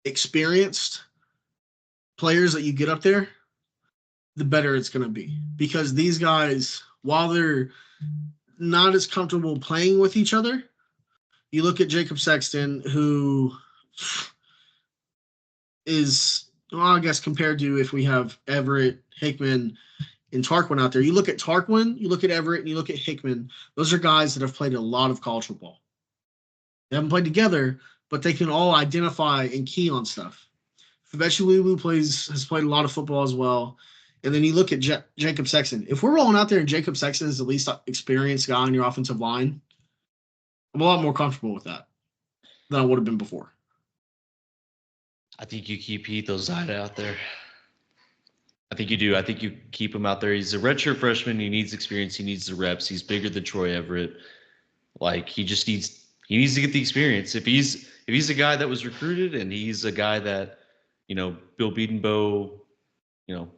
experienced players that you get up there, the better it's going to be. Because these guys, while they're not as comfortable playing with each other, you look at Jacob Sexton, who is, well, I guess compared to if we have Everett, Hickman, and Tarquin out there. You look at Tarquin, you look at Everett, and you look at Hickman. Those are guys that have played a lot of college football. They haven't played together, but they can all identify and key on stuff. Fabetchu has played a lot of football as well. And then you look at Jacob Sexton. If we're rolling out there and Jacob Sexton is the least experienced guy on your offensive line, I'm a lot more comfortable with that than I would have been before. I think you keep Heath Ozida out there. I think you do. I think you keep him out there. He's a redshirt freshman. He needs experience. He needs the reps. He's bigger than Troy Everett. Like he needs to get the experience. If he's a guy that was recruited and he's a guy that, Bill Bedenbow,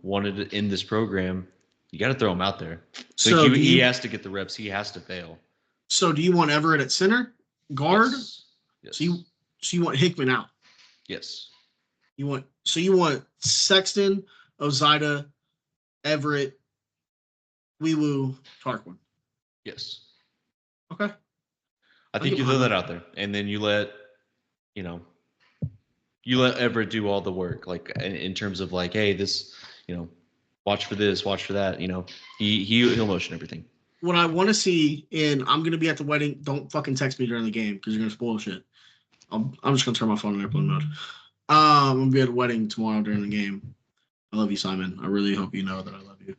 wanted in this program, you got to throw him out there. So he has to get the reps. He has to fail. So do you want Everett at center, guard? Yes. So you want Hickman out? Yes. You want Sexton, Ozida, Everett, Tarquin. Yes. Okay. I think you throw that out there, and then you let Everett do all the work, like in terms of like, hey, this, watch for this, watch for that. He'll motion everything. What I want to see, and I'm gonna be at the wedding. Don't fucking text me during the game because you're gonna spoil shit. I'm just gonna turn my phone on airplane mode. I'm gonna be at a wedding tomorrow during the game. I love you, Simon. I really hope you know that I love you.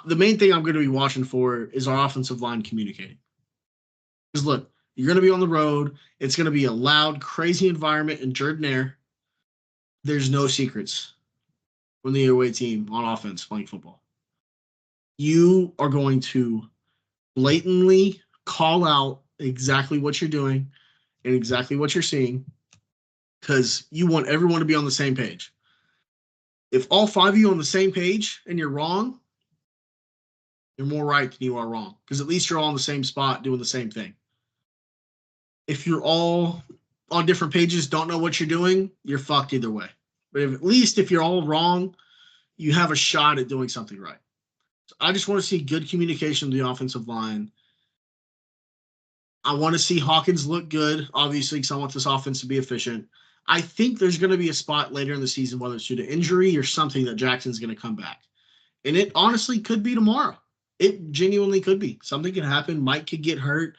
The main thing I'm going to be watching for is our offensive line communicating. Because look, you're going to be on the road. It's going to be a loud, crazy environment in Jordan Air. There's no secrets when the away team on offense playing football. You are going to blatantly call out exactly what you're doing and exactly what you're seeing because you want everyone to be on the same page. If all five of you are on the same page and you're wrong, you're more right than you are wrong because at least you're all in the same spot doing the same thing. If you're all on different pages, don't know what you're doing, you're fucked either way. But at least if you're all wrong, you have a shot at doing something right. So I just want to see good communication with the offensive line. I want to see Hawkins look good, obviously, because I want this offense to be efficient. I think there's going to be a spot later in the season, whether it's due to injury or something, that Jackson's going to come back. And it honestly could be tomorrow. It genuinely could be. Something could happen. Mike could get hurt.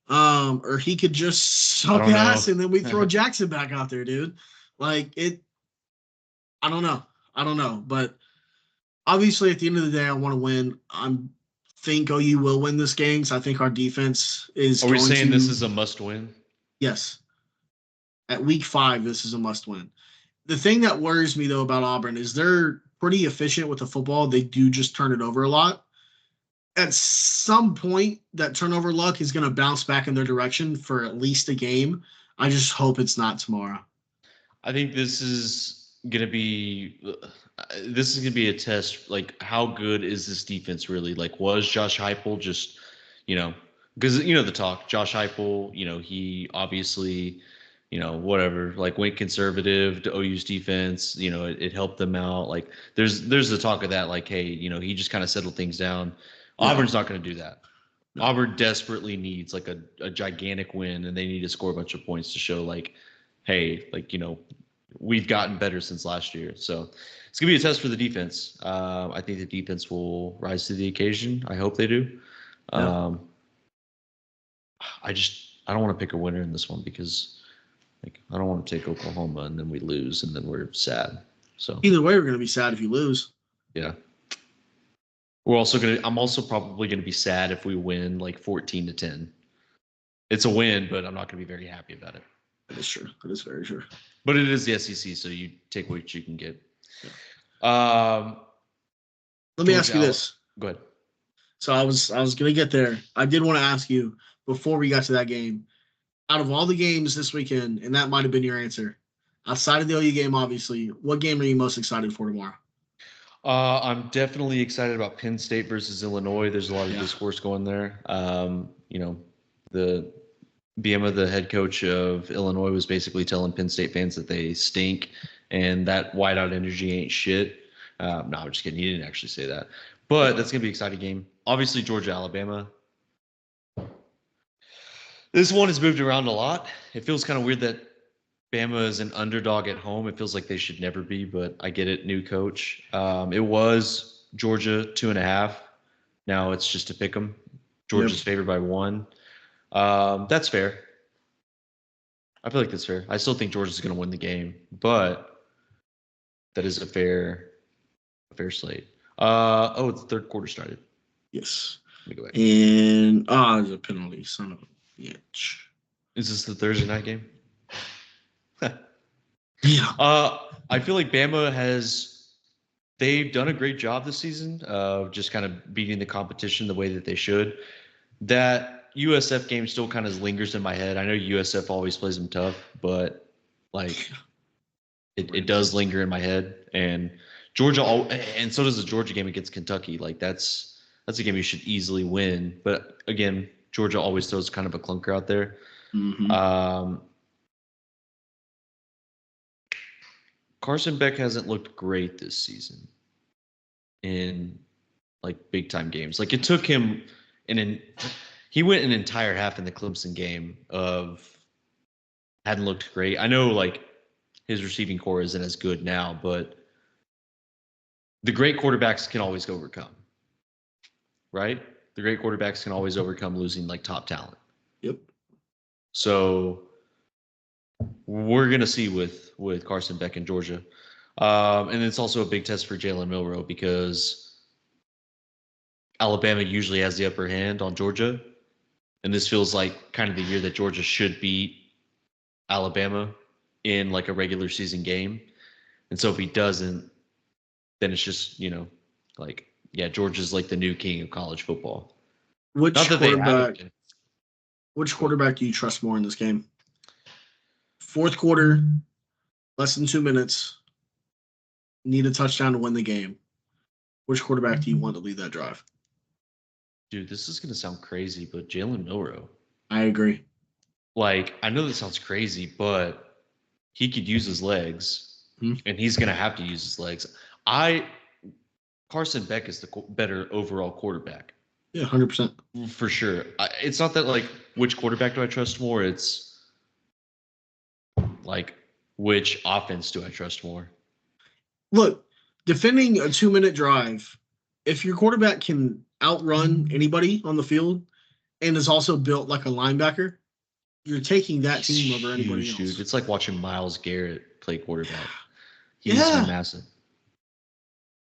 Or he could just suck ass and then we throw Jackson back out there, dude. Like it. I don't know. But obviously at the end of the day, I want to win. Think OU will win this game. So I think our defense is. Are we saying this is a must win? Yes. At week 5, this is a must win. The thing that worries me though about Auburn is they're pretty efficient with the football. They do just turn it over a lot. At some point, that turnover luck is going to bounce back in their direction for at least a game. I just hope it's not tomorrow. I think this is going to be a test. Like, how good is this defense really? Like, was Josh Heupel just, because the talk. Josh Heupel, he obviously, whatever, like went conservative to OU's defense. It helped them out. Like, there's the talk of that. Like, hey, he just kind of settled things down. Auburn's not going to do that. No. Auburn desperately needs like a gigantic win, and they need to score a bunch of points to show like, hey, like, we've gotten better since last year. So it's going to be a test for the defense. I think the defense will rise to the occasion. I hope they do. Yeah. I don't want to pick a winner in this one because like I don't want to take Oklahoma and then we lose and then we're sad. So either way, we're going to be sad if you lose. Yeah. I'm also probably going to be sad if we win like 14-10. It's a win, but I'm not going to be very happy about it. That is true. That is very true. But it is the SEC, so you take what you can get. Yeah. Let me ask you this. Go ahead. So I was going to get there. I did want to ask you before we got to that game. Out of all the games this weekend, and that might have been your answer, outside of the OU game, obviously, what game are you most excited for tomorrow? I'm definitely excited about Penn State versus Illinois. There's a lot of discourse going there. The Biema, the head coach of Illinois, was basically telling Penn State fans that they stink and that whiteout energy ain't shit. No, I'm just kidding. He didn't actually say that. But that's going to be an exciting game. Obviously, Georgia, Alabama. This one has moved around a lot. It feels kind of weird that Bama is an underdog at home. It feels like they should never be, but I get it. New coach. It was Georgia 2.5. Now it's just a pick 'em. Georgia's favored by 1. That's fair. I feel like that's fair. I still think Georgia's going to win the game, but that is a fair slate. It's the third quarter started. Yes. Let me go back. And there's a penalty. Son of a bitch. Is this the Thursday night game? Yeah. I feel like Bama they've done a great job this season of just kind of beating the competition the way that they should. That USF game still kind of lingers in my head. I know USF always plays them tough, but like it does linger in my head. And Georgia, and so does the Georgia game against Kentucky. Like that's a game you should easily win. But again, Georgia always throws kind of a clunker out there. Mm-hmm. Carson Beck hasn't looked great this season in like big time games. Like it took him he went an entire half in the Clemson game hadn't looked great. I know like his receiving core isn't as good now, but the great quarterbacks can always overcome, right? The great quarterbacks can always overcome losing like top talent. Yep. So we're going to see with Carson Beck in Georgia. And it's also a big test for Jalen Milroe because Alabama usually has the upper hand on Georgia. And this feels like kind of the year that Georgia should beat Alabama in like a regular season game. And so if he doesn't, then it's just, Georgia's like the new king of college football. Which quarterback do you trust more in this game? Fourth quarter, less than 2 minutes, need a touchdown to win the game. Which quarterback do you want to lead that drive? Dude, this is going to sound crazy, but Jalen Milroe. I agree. Like, I know this sounds crazy, but he could use his legs, and he's going to have to use his legs. Carson Beck is the better overall quarterback. Yeah, 100%. For sure. It's not that, like, which quarterback do I trust more? It's, like, which offense do I trust more? Look, defending a 2-minute drive, if your quarterback can outrun anybody on the field and is also built like a linebacker, you're taking that team over anybody else. Dude. It's like watching Myles Garrett play quarterback. He's massive.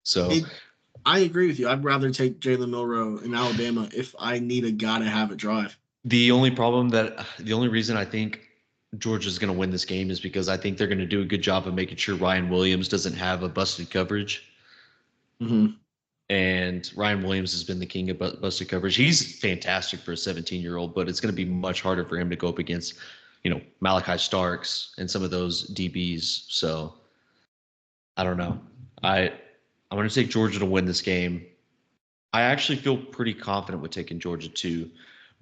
So I agree with you. I'd rather take Jalen Milroe in Alabama if I need a guy to have a drive. The only reason I think Georgia's going to win this game is because I think they're going to do a good job of making sure Ryan Williams doesn't have a busted coverage. Mm-hmm. And Ryan Williams has been the king of busted coverage. He's fantastic for a 17-year-old, but it's going to be much harder for him to go up against, Malachi Starks and some of those DBs. So I don't know. I'm going to take Georgia to win this game. I actually feel pretty confident with taking Georgia too,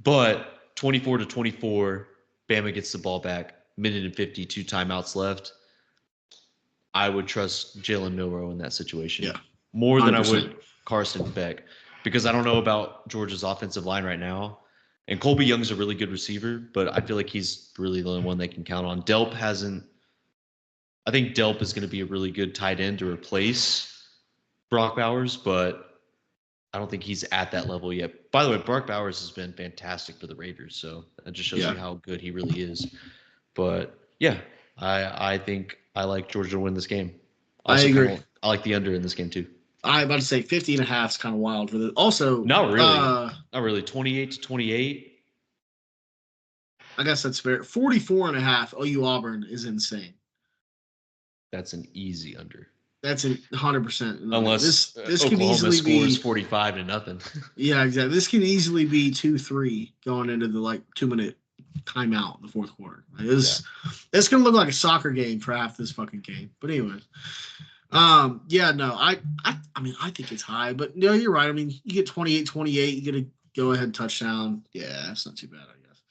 but 24-24, Bama gets the ball back, minute and 52 timeouts left. I would trust Jalen Milroe in that situation. Yeah. More than 100%. I would Carson Beck, because I don't know about Georgia's offensive line right now. And Colby Young's a really good receiver, but I feel like he's really the only one they can count on. I think Delp is going to be a really good tight end to replace Brock Bowers, but I don't think he's at that level yet. By the way, Brock Bowers has been fantastic for the Raiders, so that just shows you how good he really is. But yeah, I think I like Georgia to win this game. I agree. I like the under in this game too. I'm about to say 50.5 is kind of wild for this. Also, not really. 28-28. I guess that's fair. 44.5. OU Auburn is insane. That's an easy under. That's 100%. Unless this can easily scores 45-0. Yeah, exactly. This can easily be 2-3 going into the 2-minute timeout in the fourth quarter. It's gonna look like a soccer game for half this fucking game. But anyways. I mean, I think it's high, but no, you're right. I mean, you get 28-28, you get a go-ahead touchdown. Yeah, that's not too bad, I guess.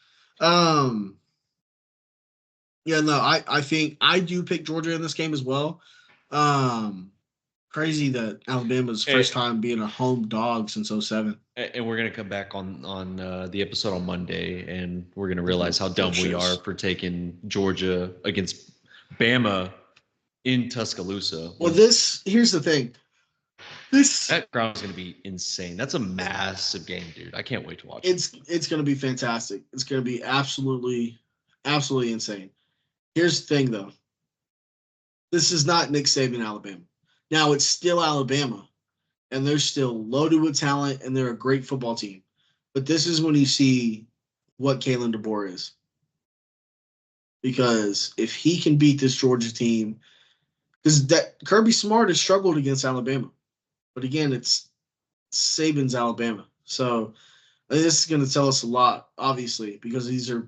I think I do pick Georgia in this game as well. Crazy that Alabama's first time being a home dog since 2007. And we're going to come back on the episode on Monday, and we're going to realize how dumb we are for taking Georgia against Bama in Tuscaloosa. Well, here's the thing. That ground is going to be insane. That's a massive game, dude. I can't wait to watch it. It's going to be fantastic. It's going to be absolutely insane. Here's the thing, though. This is not Nick Saban, Alabama. Now, it's still Alabama, and they're still loaded with talent, and they're a great football team. But this is when you see what Kalen DeBoer is. Because if he can beat this Georgia team, because that Kirby Smart has struggled against Alabama. But again, it's Saban's Alabama. So this is going to tell us a lot, obviously, because these are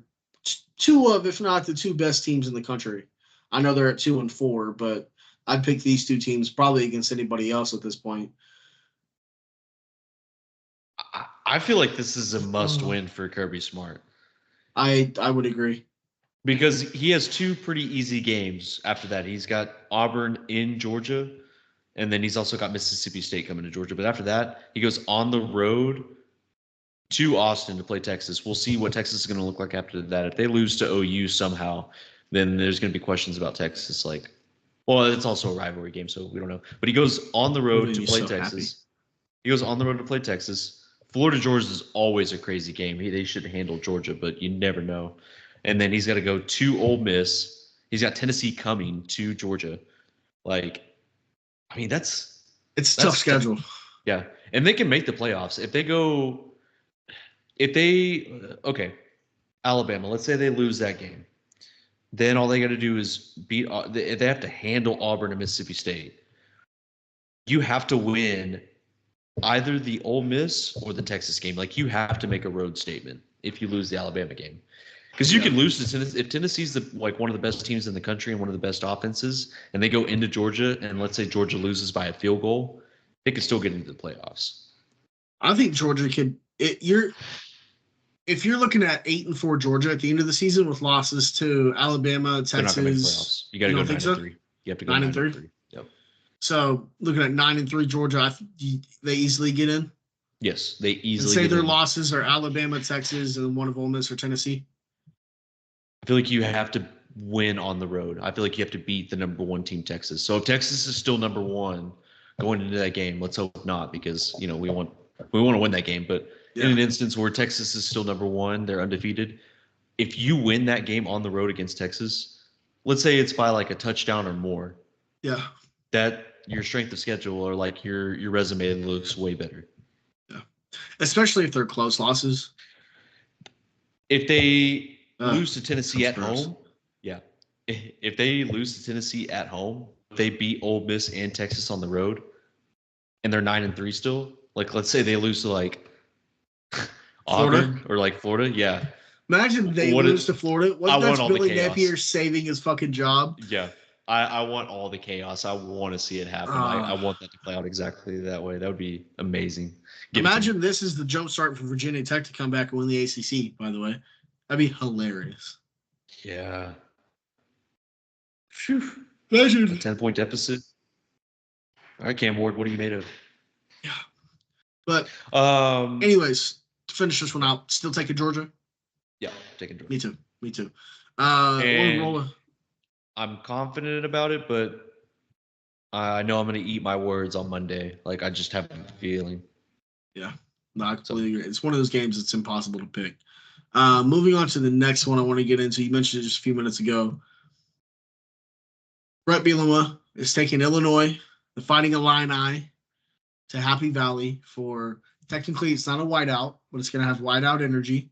two of, if not the two best teams in the country. I know they're at 2-4, but I'd pick these two teams probably against anybody else at this point. I feel like this is a must-win for Kirby Smart. I would agree. Because he has two pretty easy games after that. He's got Auburn in Georgia, and then he's also got Mississippi State coming to Georgia. But after that, he goes on the road to Austin to play Texas. We'll see what Texas is going to look like after that. If they lose to OU somehow, then there's going to be questions about Texas. Like, well, it's also a rivalry game, so we don't know. But he goes on the road to play Texas. Happy. He goes on the road to play Texas. Florida Georgia is always a crazy game. They should handle Georgia, but you never know. And then he's got to go to Ole Miss. He's got Tennessee coming to Georgia. Like, I mean, it's a tough schedule. Yeah, and they can make the playoffs if okay, Alabama. Let's say they lose that game, then all they got to do is beat. They have to handle Auburn and Mississippi State. You have to win either the Ole Miss or the Texas game. Like, you have to make a road statement if you lose the Alabama game. Because you can lose to Tennessee. If Tennessee's one of the best teams in the country and one of the best offenses, and they go into Georgia, and let's say Georgia loses by a field goal, they could still get into the playoffs. I think Georgia could. If you're looking at 8-4 Georgia at the end of the season with losses to Alabama, Texas, you got to go 9-3. You have to go 9-3. Yep. So looking at 9-3 Georgia, they easily get in. Yes, they easily. And say their losses are Alabama, Texas, and one of Ole Miss or Tennessee. I feel like you have to win on the road. I feel like you have to beat the number one team, Texas. So if Texas is still number one going into that game, let's hope not, because we want to win that game. But in an instance where Texas is still number one, they're undefeated. If you win that game on the road against Texas, let's say it's by like a touchdown or more. Yeah. That your strength of schedule or like your resume looks way better. Yeah. Especially if they're close losses. If they lose to Tennessee at home, yeah. If they lose to Tennessee at home, they beat Ole Miss and Texas on the road, and they're 9-3 still. Like, let's say they lose to like Auburn or like Florida, yeah. Imagine they lose to Florida. That's Billy Napier saving his fucking job. Yeah, I want all the chaos. I want to see it happen. I want that to play out exactly that way. That would be amazing. Imagine this is the jumpstart for Virginia Tech to come back and win the ACC. By the way. That'd be hilarious. Yeah. Phew. Imagine. A 10-point deficit. All right, Cam Ward, what are you made of? Yeah. But anyways, to finish this one out, still taking Georgia? Yeah, taking Georgia. Me too. I'm confident about it, but I know I'm going to eat my words on Monday. Like, I just have a feeling. Yeah. No, I completely agree. It's one of those games that's impossible to pick. Moving on to the next one I want to get into. You mentioned it just a few minutes ago. Brett Bielema is taking Illinois, the Fighting Illini, to Happy Valley for, technically it's not a whiteout, but it's going to have whiteout energy.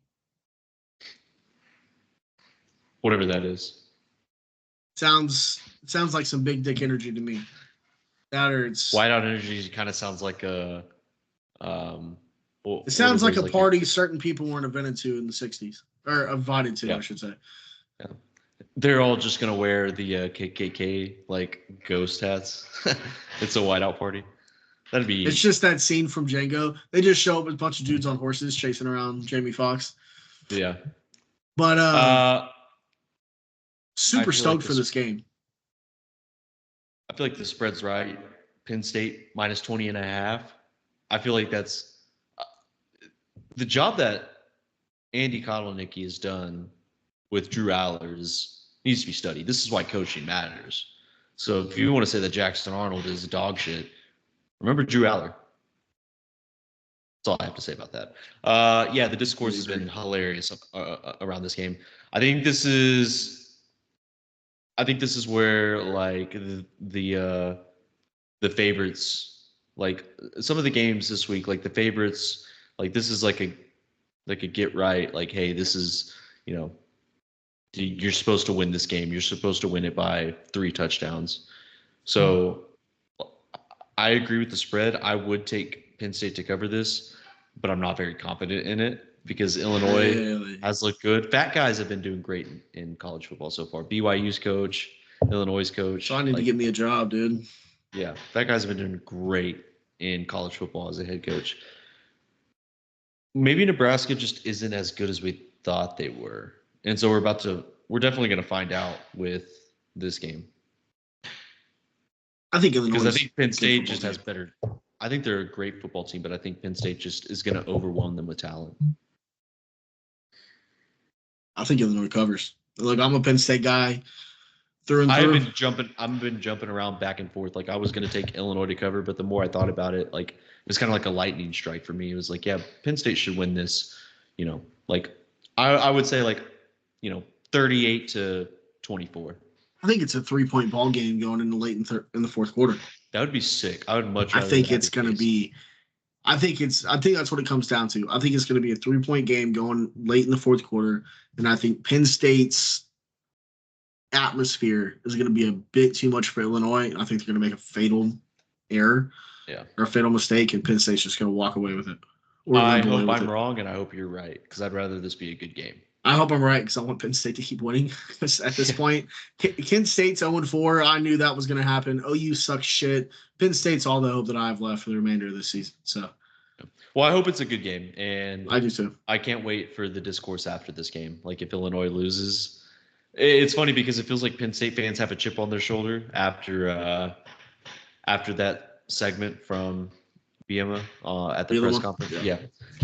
Whatever that is. Sounds like some big dick energy to me. That or it's whiteout energy kind of sounds like a it sounds like a party certain people weren't invented to in the 60s. Or invited to, I should say. Yeah. They're all just going to wear the KKK, like, ghost hats. It's a whiteout party. That'd be... It's just that scene from Django. They just show up with a bunch of dudes on horses chasing around Jamie Foxx. Yeah. But super stoked for this game. I feel like the spread's right. Penn State minus 20.5. I feel like that's... the job that Andy Kotelnicki has done with Drew Allers, needs to be studied. This is why coaching matters. So if you want to say that Jackson Arnold is dog shit, remember Drew Aller. That's all I have to say about that. Yeah, the discourse has been hilarious around this game. I think this is where like the favorites, like some of the games this week, like the favorites, like this is like a get right. Like, hey, this is, you're supposed to win this game. You're supposed to win it by 3 touchdowns. So I agree with the spread. I would take Penn State to cover this, but I'm not very confident in it because Illinois has looked good. Fat guys have been doing great in college football so far. BYU's coach, Illinois' coach. So I need to get me a job, dude. Yeah, fat guys have been doing great in college football as a head coach. Maybe Nebraska just isn't as good as we thought they were. And so we're definitely going to find out with this game. I think Illinois, because I think Penn State just has better. I think they're a great football team, but I think Penn State just is going to overwhelm them with talent. I think Illinois covers. Look, I'm a Penn State guy through and through. I've been jumping around back and forth. Like I was going to take Illinois to cover, but the more I thought about it, like it was kind of like a lightning strike for me. It was like, yeah, Penn State should win this. Like I would say 38-24. I think it's a 3-point ball game going in the late in the fourth quarter. That would be sick. I would much rather. I think it's going to be. I think that's what it comes down to. I think it's going to be a 3-point game going late in the fourth quarter, and I think Penn State's atmosphere is going to be a bit too much for Illinois. I think they're going to make a fatal error, or a fatal mistake, and Penn State's just going to walk away with it. I hope I'm wrong, and I hope you're right because I'd rather this be a good game. I hope I'm right because I want Penn State to keep winning. At this point, Kent State's 0-4. I knew that was going to happen. OU sucks shit. Penn State's all the hope that I have left for the remainder of this season. So, well, I hope it's a good game, and I do too. I can't wait for the discourse after this game. Like if Illinois loses, it's funny because it feels like Penn State fans have a chip on their shoulder after that segment from Bielema at the press conference. Yeah.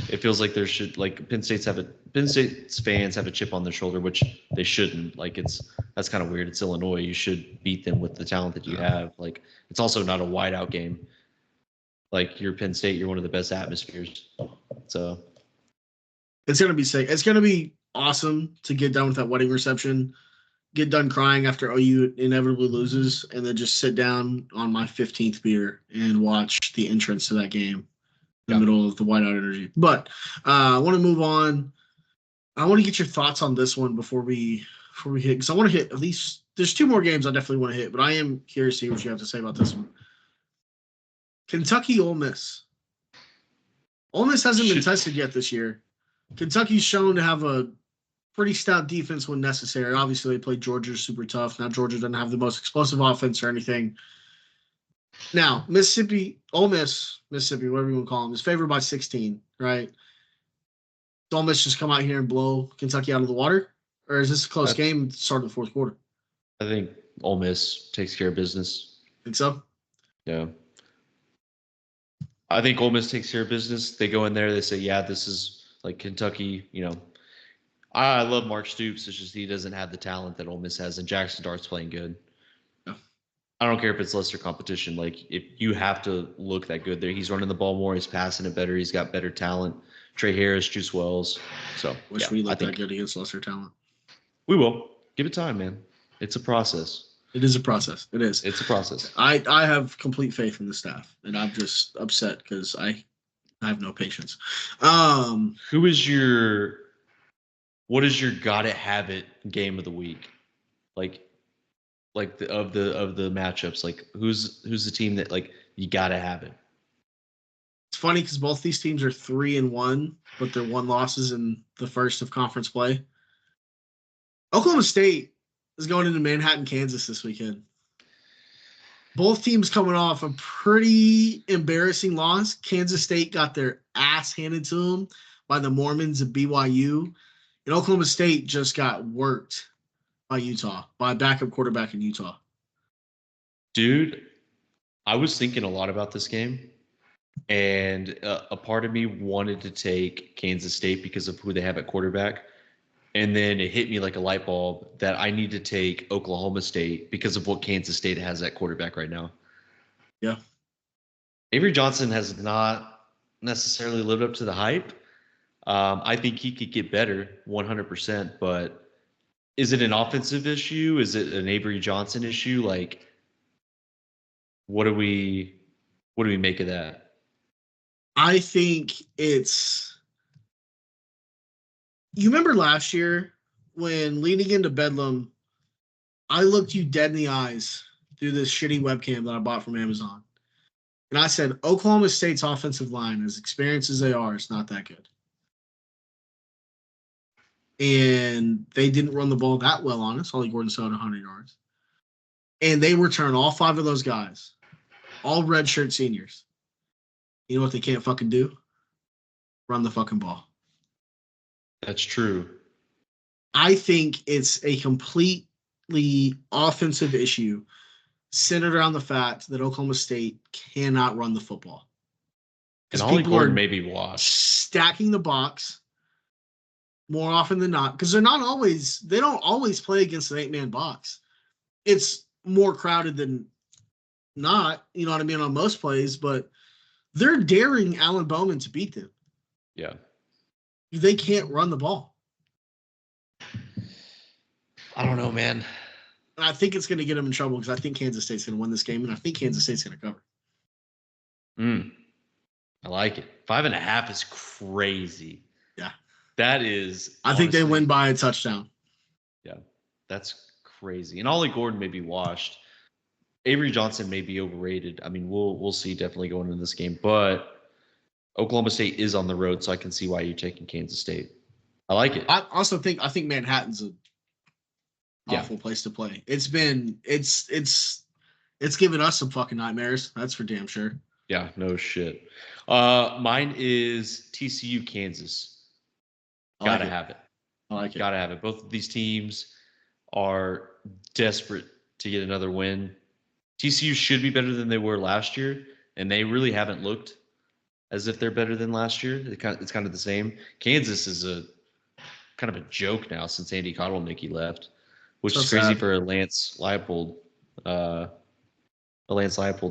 It feels like there should Penn State's fans have a chip on their shoulder, which they shouldn't. Like that's kind of weird. It's Illinois. You should beat them with the talent that you have. Like it's also not a whiteout game. Like you're Penn State, you're one of the best atmospheres. So it's gonna be sick. It's gonna be awesome to get done with that wedding reception, get done crying after OU inevitably loses, and then just sit down on my 15th beer and watch the entrance to that game. In the middle of the whiteout energy. But I want to move on. I want to get your thoughts on this one before we hit, because I want to hit at least, there's 2 more games I definitely want to hit, but I am curious to hear what you have to say about this one. Kentucky, Ole Miss. Ole Miss hasn't been tested yet this year. Kentucky's shown to have a pretty stout defense when necessary. Obviously, they played Georgia super tough. Now, Georgia doesn't have the most explosive offense or anything. Now, Ole Miss, Mississippi, whatever you want to call them, is favored by 16, right? Does Ole Miss just come out here and blow Kentucky out of the water? Or is this a close game at the start of the fourth quarter? I think Ole Miss takes care of business. Think so? Yeah. I think Ole Miss takes care of business. They go in there, they say, yeah, this is like Kentucky, I love Mark Stoops. It's just he doesn't have the talent that Ole Miss has, and Jackson Dart's playing good. I don't care if it's lesser competition. Like, if you have to look that good there, he's running the ball more, he's passing it better, he's got better talent. Trey Harris, Juice Wells. So, wish we looked that good against lesser talent. We will. Give it time, man. It's a process. It is a process. It is. It's a process. I have complete faith in the staff, and I'm just upset because I have no patience. What is your gotta have it game of the week? Of the matchups, like who's the team that you gotta have it? It's funny because both these teams are 3-1, but they're 1 losses in the first of conference play. Oklahoma State is going into Manhattan, Kansas this weekend. Both teams coming off a pretty embarrassing loss. Kansas State got their ass handed to them by the Mormons of BYU, and Oklahoma State just got worked by Utah, by a backup quarterback in Utah. Dude, I was thinking a lot about this game, and a part of me wanted to take Kansas State because of who they have at quarterback. And then it hit me like a light bulb that I need to take Oklahoma State because of what Kansas State has at quarterback right now. Yeah. Avery Johnson has not necessarily lived up to the hype. I think he could get better 100%, but is it an offensive issue? Is it an Avery Johnson issue? Like, what do we make of that? I think it's. You remember last year when leading into Bedlam, I looked you dead in the eyes through this shitty webcam that I bought from Amazon. And I said, Oklahoma State's offensive line, as experienced as they are, is not that good. And they didn't run the ball that well on us. Ollie Gordon still had 100 yards. And they return all 5 of those guys, all redshirt seniors. You know what they can't fucking do? Run the fucking ball. That's true. I think it's a completely offensive issue centered around the fact that Oklahoma State cannot run the football. And Because Ollie people are Gordon may be washed. stacking the box more often than not. Because they don't always play against an 8-man box. It's more crowded than not, you know what I mean, on most plays, but they're daring Alan Bowman to beat them. Yeah. They can't run the ball. I don't know, man. And I think it's going to get them in trouble because I think Kansas State's going to win this game, and I think Kansas State's going to cover. I like it. 5.5 is crazy. Yeah. That is. I think they win by a touchdown. Yeah. That's crazy. And Ollie Gordon may be washed. Avery Johnson may be overrated. I mean, we'll see definitely going into this game, but Oklahoma State is on the road, so I can see why you're taking Kansas State. I like it. I think Manhattan's an awful place to play. It's given us some fucking nightmares. That's for damn sure. Yeah, no shit. Mine is TCU Kansas. Gotta have it. I like it. Gotta have it. Both of these teams are desperate to get another win. TCU should be better than they were last year, and they really haven't looked as if they're better than last year. It's kind of the same. Kansas is a kind of a joke now since Andy Kotelnicki left, which is crazy for a Lance Leipold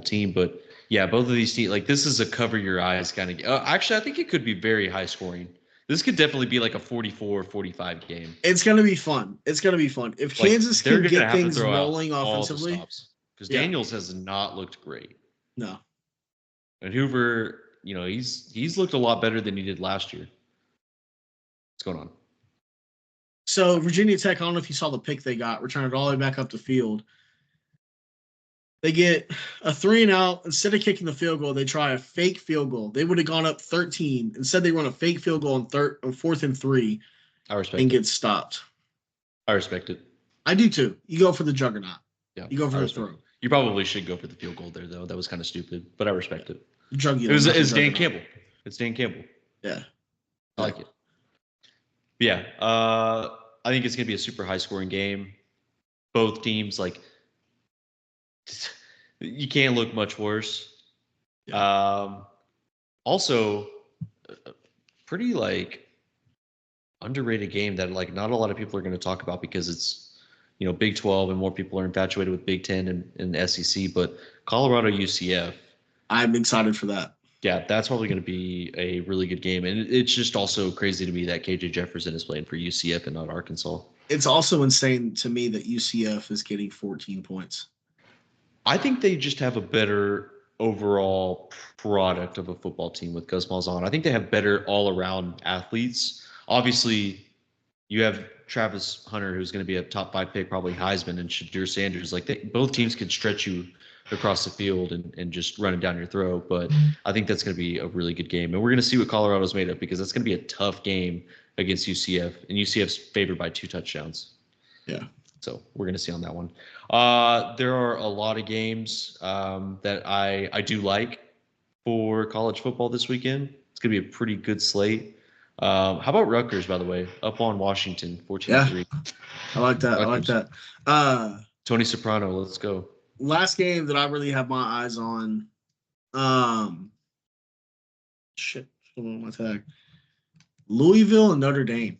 team. But yeah, both of these teams, like, this is a cover your eyes kind of game. Actually, I think it could be very high scoring. This could definitely be like a 44-45 game. It's going to be fun. If Kansas can get things rolling offensively. Because Daniels has not looked great. No. And Hoover, he's looked a lot better than he did last year. What's going on? So Virginia Tech, I don't know if you saw the pick they got, returned it all the way back up the field. They get a 3-and-out. Instead of kicking the field goal, they try a fake field goal. They would have gone up 13. Instead, they run a fake field goal on 4th and 3. I respect and get stopped. I respect it. I do too. You go for the juggernaut. Yeah, you go for the throw. You probably should go for the field goal there, though. That was kind of stupid, but I respect it. It's Dan Campbell. It's Dan Campbell. Yeah. I like it. Yeah. I think it's going to be a super high-scoring game. Both teams, like, you can't look much worse. Yeah. Also, pretty, like, underrated game that, like, not a lot of people are going to talk about because it's, Big 12 and more people are infatuated with Big 10 and SEC, but Colorado UCF. I'm excited for that. Yeah, that's probably going to be a really good game. And it's just also crazy to me that KJ Jefferson is playing for UCF and not Arkansas. It's also insane to me that UCF is getting 14 points. I think they just have a better overall product of a football team with Gus Malzahn. I think they have better all-around athletes. Obviously, you have Travis Hunter, who's going to be a top 5 pick, probably Heisman, and Shadur Sanders. Like, both teams can stretch you across the field and just run it down your throat. But I think that's going to be a really good game. And we're going to see what Colorado's made of because that's going to be a tough game against UCF. And UCF's favored by 2 touchdowns. Yeah. So we're going to see on that one. There are a lot of games that I do like for college football this weekend. It's going to be a pretty good slate. How about Rutgers, by the way, up on Washington, 14-3. Yeah, I like that. Tony Soprano, let's go. Last game that I really have my eyes on. Shit, hold on my tag. Louisville and Notre Dame.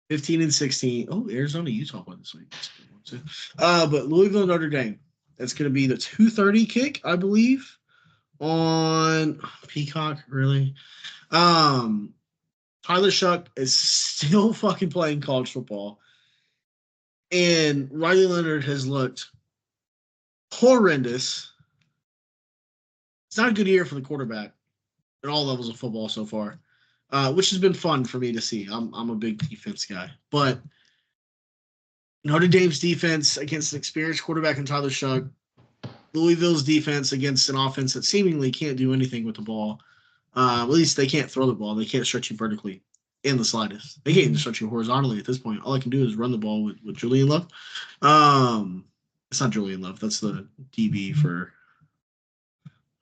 15 and 16. Oh, Arizona, Utah won this week. That's a good one too. But Louisville, Notre Dame. That's going to be the 2:30 kick, I believe, on Peacock. Really, Tyler Shuck is still fucking playing college football, and Riley Leonard has looked horrendous. It's not a good year for the quarterback at all levels of football so far, which has been fun for me to see. I'm a big defense guy, but Notre Dame's defense against an experienced quarterback in Tyler Shuck, Louisville's defense against an offense that seemingly can't do anything with the ball. At least they can't throw the ball. They can't stretch you vertically in the slightest. They can't even stretch you horizontally at this point. All I can do is run the ball with Julian Love. It's not Julian Love. That's the DB for.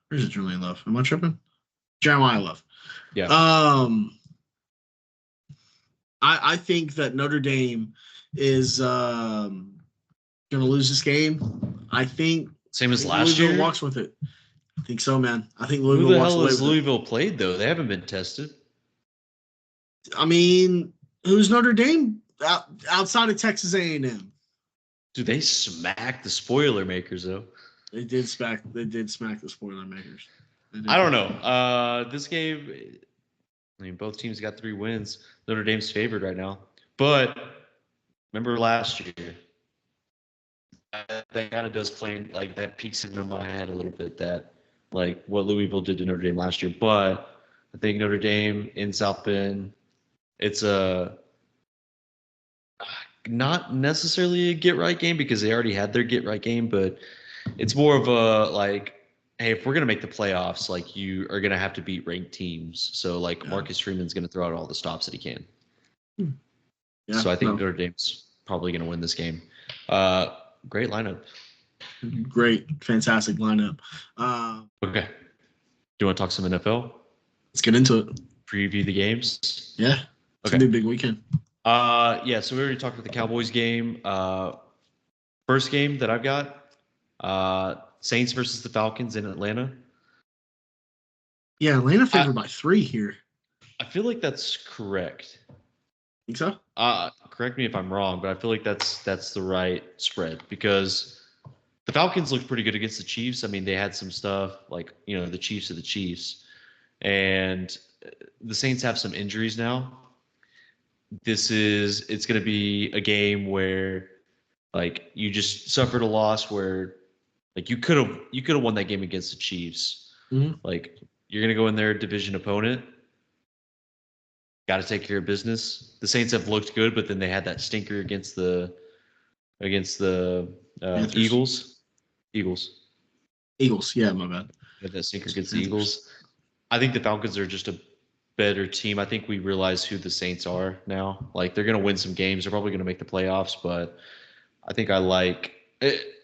Where's it, Julian Love? Am I tripping? Jeremiah Love. Yeah. I think that Notre Dame is going to lose this game. I think same as last Louisville year. Walks with it. I think so, man. I think Louisville. Who the walks hell away has with Louisville it. played though? They haven't been tested. I mean, who's Notre Dame outside of Texas A&M? Dude, they smacked the spoiler makers though. They did smack the spoiler makers. I don't know. This game, I mean, both teams got 3 wins. Notre Dame's favored right now. But remember last year, that kind of does play like that peaks into my head a little bit. That like what Louisville did to Notre Dame last year. But I think Notre Dame in South Bend, it's a not necessarily a get right game because they already had their get right game, but it's more of a like, hey, if we're gonna make the playoffs, like you are gonna have to beat ranked teams. So like Marcus Freeman's gonna throw out all the stops that he can. Yeah, so I think Notre Dame's probably gonna win this game. Great lineup. Great, fantastic lineup. Okay. Do you want to talk some NFL? Let's get into it. Preview the games. Yeah. It's gonna be a big weekend. Yeah, so we already talked about the Cowboys game. First game that I've got, Saints versus the Falcons in Atlanta. Yeah, Atlanta favored by 3 here. I feel like that's correct. Think so? Correct me if I'm wrong, but I feel like that's the right spread because the Falcons looked pretty good against the Chiefs. I mean, they had some stuff like, the Chiefs are the Chiefs. And the Saints have some injuries now. It's going to be a game where like you just suffered a loss where like you could have won that game against the Chiefs. Mm-hmm. Like you're going to go in there, division opponent. Got to take care of business. The Saints have looked good, but then they had that stinker against the Eagles. Eagles. Yeah, my bad. Had that stinker against the Eagles. I think the Falcons are just a better team. I think we realize who the Saints are now. Like they're going to win some games. They're probably going to make the playoffs, but I think I like it.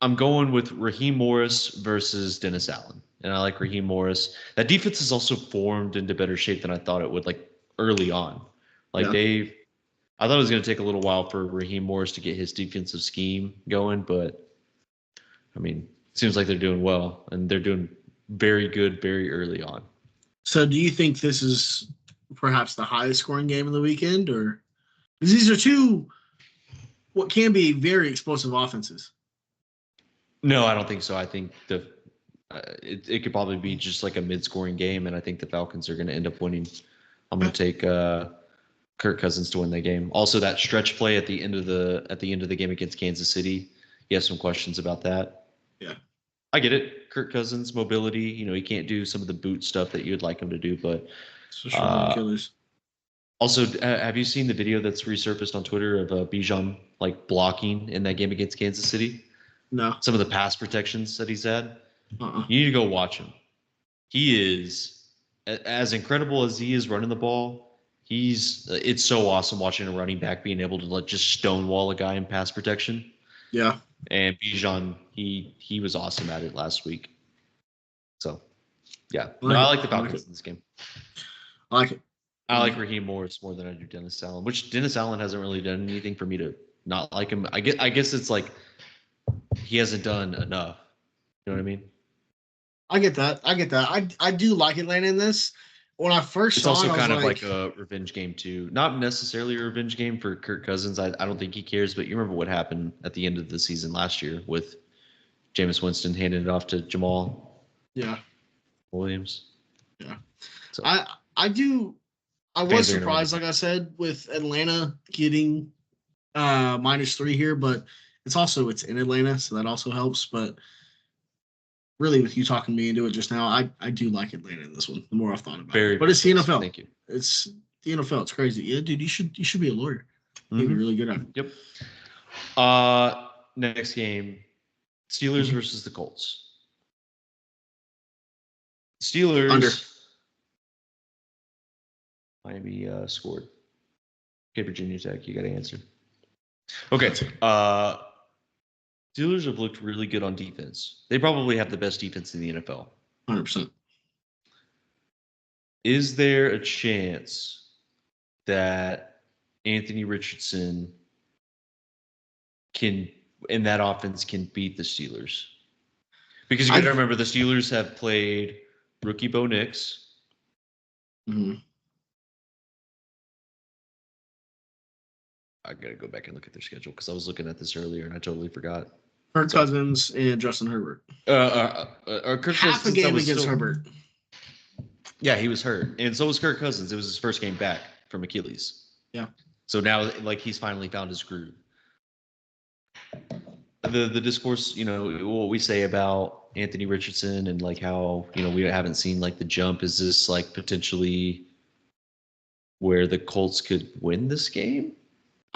I'm going with Raheem Morris versus Dennis Allen, and I like Raheem Morris. That defense is also formed into better shape than I thought it would. Like early on, I thought it was going to take a little while for Raheem Morris to get his defensive scheme going, but I mean, it seems like they're doing well, and they're doing very good very early on. So do you think this is perhaps the highest scoring game of the weekend, or because these are two what can be very explosive offenses? No, I don't think so. I think it could probably be just like a mid-scoring game, and I think the Falcons are going to end up winning. I'm going to take Kirk Cousins to win that game. Also, that stretch play at the end of the game against Kansas City, you have some questions about that. Yeah, I get it. Kirk Cousins, mobility. He can't do some of the boot stuff that you'd like him to do, but killers. Also, have you seen the video that's resurfaced on Twitter of Bijan like blocking in that game against Kansas City? No. Some of the pass protections that he's had. You need to go watch him. He is as incredible as he is running the ball. It's so awesome watching a running back being able to just stonewall a guy in pass protection. Yeah. And Bijan, he was awesome at it last week. So, yeah. I like the Falcons in this game. I like it. I like Raheem Morris more than I do Dennis Allen, which Dennis Allen hasn't really done anything for me to not like him. I guess it's like he hasn't done enough. You know what I mean? I get that. I do like Atlanta in this. when I first It's saw also it, I kind was of like a revenge game too. Not necessarily a revenge game for Kirk Cousins. I don't think he cares, but you remember what happened at the end of the season last year with Jameis Winston handing it off to Jamal yeah, Williams. yeah. So I was surprised, like I said, with Atlanta getting -3 here, but it's in Atlanta, so that also helps. But really, with you talking me into it just now, I do like Atlanta in this one. The more I've thought about it, but it's the NFL. Thank you. It's the NFL. It's crazy. Yeah, dude, you should be a lawyer. You'd be really good at it. Yep. Next game, Steelers versus the Colts. Steelers. Under. Miami scored. Okay, Virginia Tech, you got to answer. Okay. Steelers have looked really good on defense. They probably have the best defense in the NFL. 100%. Is there a chance that Anthony Richardson in that offense can beat the Steelers? Because you got to remember the Steelers have played rookie Bo Nix. Mm-hmm. I got to go back and look at their schedule because I was looking at this earlier and I totally forgot. Kirk Cousins and Justin Herbert. Half a game against Herbert. Yeah, he was hurt. And so was Kirk Cousins. It was his first game back from Achilles. Yeah. So now, like, he's finally found his groove. The discourse, what we say about Anthony Richardson and, like, how, we haven't seen, like, the jump. Is this, like, potentially where the Colts could win this game?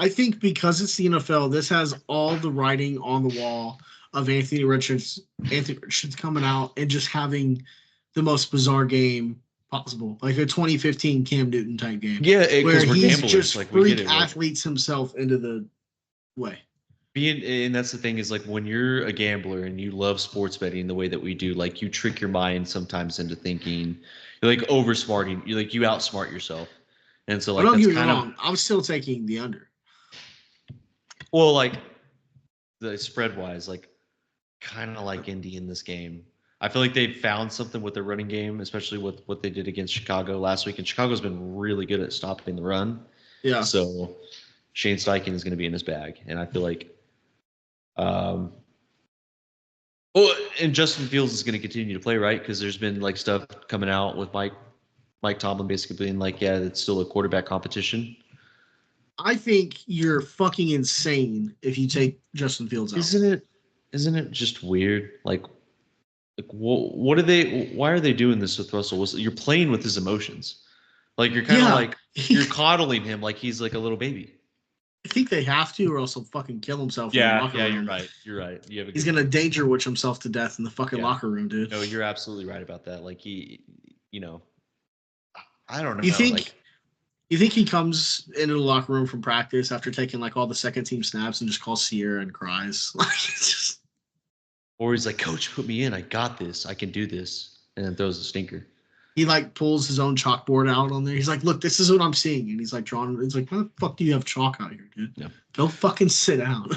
I think because it's the NFL, this has all the writing on the wall of Anthony Richards coming out and just having the most bizarre game possible, like a 2015 Cam Newton type game. Yeah, where he's gamblers. just freak athletes himself into the way. And that's the thing is, like, when you're a gambler and you love sports betting the way that we do, like, you trick your mind sometimes into thinking you're like oversmarting. You outsmart yourself, and so, like, don't get me wrong. I'm still taking the under. Well, like, the spread wise, like, kind of like Indy in this game. I feel like they found something with their running game, especially with what they did against Chicago last week. And Chicago's been really good at stopping the run. Yeah. So Shane Steichen is going to be in his bag. And I feel like, and Justin Fields is going to continue to play, right? Because there's been, like, stuff coming out with Mike Tomlin basically being like, yeah, it's still a quarterback competition. I think you're fucking insane if you take Justin Fields out. Isn't it just weird? Like what are they? Why are they doing this with Russell Wilson? You're playing with his emotions. Like, you're kind of like you're coddling him like he's like a little baby. I think they have to, or else he'll fucking kill himself. Yeah, you're right. You're right. He's gonna danger witch himself to death in the fucking locker room, dude. No, you're absolutely right about that. Like, he, I don't know. You think he comes into the locker room from practice after taking, like, all the second team snaps and just calls Sierra and cries? Like, it's just. Or he's like, "Coach, put me in. I got this. I can do this," and then throws a stinker. He, like, pulls his own chalkboard out on there. He's like, "Look, this is what I'm seeing," and he's like drawing. It's like, "Why the fuck do you have chalk out here, dude? Yeah. Go fucking sit down."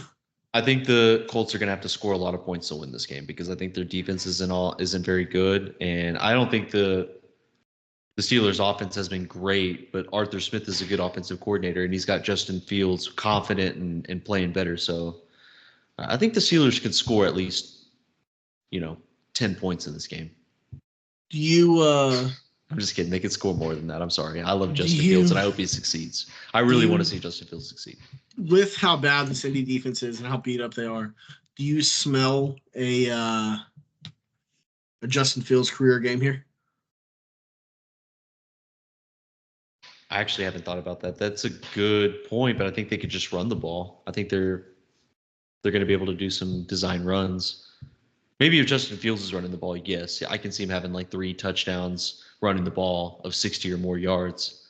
I think the Colts are going to have to score a lot of points to win this game because I think their defense isn't very good, and I don't think the Steelers' offense has been great, but Arthur Smith is a good offensive coordinator, and he's got Justin Fields confident and playing better. So I think the Steelers could score at least, 10 points in this game. Do you? I'm just kidding. They could score more than that. I'm sorry. I love Justin Fields, and I hope he succeeds. I really want to see Justin Fields succeed. With how bad the Indy defense is and how beat up they are, do you smell a Justin Fields career game here? I actually haven't thought about that. That's a good point, but I think they could just run the ball. I think they're going to be able to do some design runs. Maybe if Justin Fields is running the ball, yes. I can see him having, like, 3 touchdowns running the ball of 60 or more yards.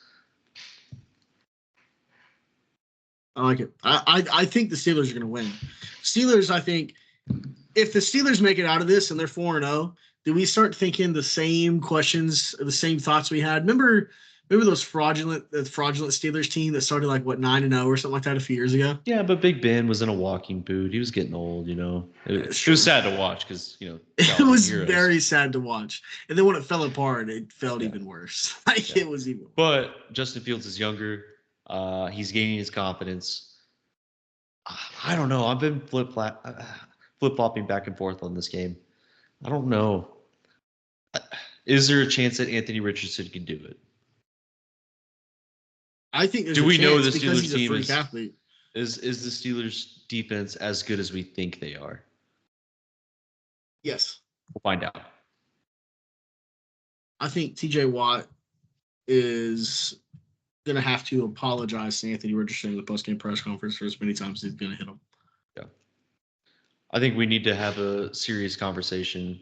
I like it. I think the Steelers are going to win. Steelers, I think, if the Steelers make it out of this and they're 4-0, do we start thinking the same questions, the same thoughts we had? Remember Remember those fraudulent Steelers team that started like 9-0 or something like that a few years ago? Yeah, but Big Ben was in a walking boot. He was getting old, you know. It was sad to watch because it was very sad to watch. And then when it fell apart, it felt even worse. It was even worse. But Justin Fields is younger. He's gaining his confidence. I don't know. I've been flip-flopping back and forth on this game. I don't know. Is there a chance that Anthony Richardson can do it? I think there's do we know the Steelers team is the Steelers defense as good as we think they are? Yes. We'll find out. I think TJ Watt is going to have to apologize to Anthony Richardson in the post-game press conference for as many times as he's going to hit him. Yeah. I think we need to have a serious conversation,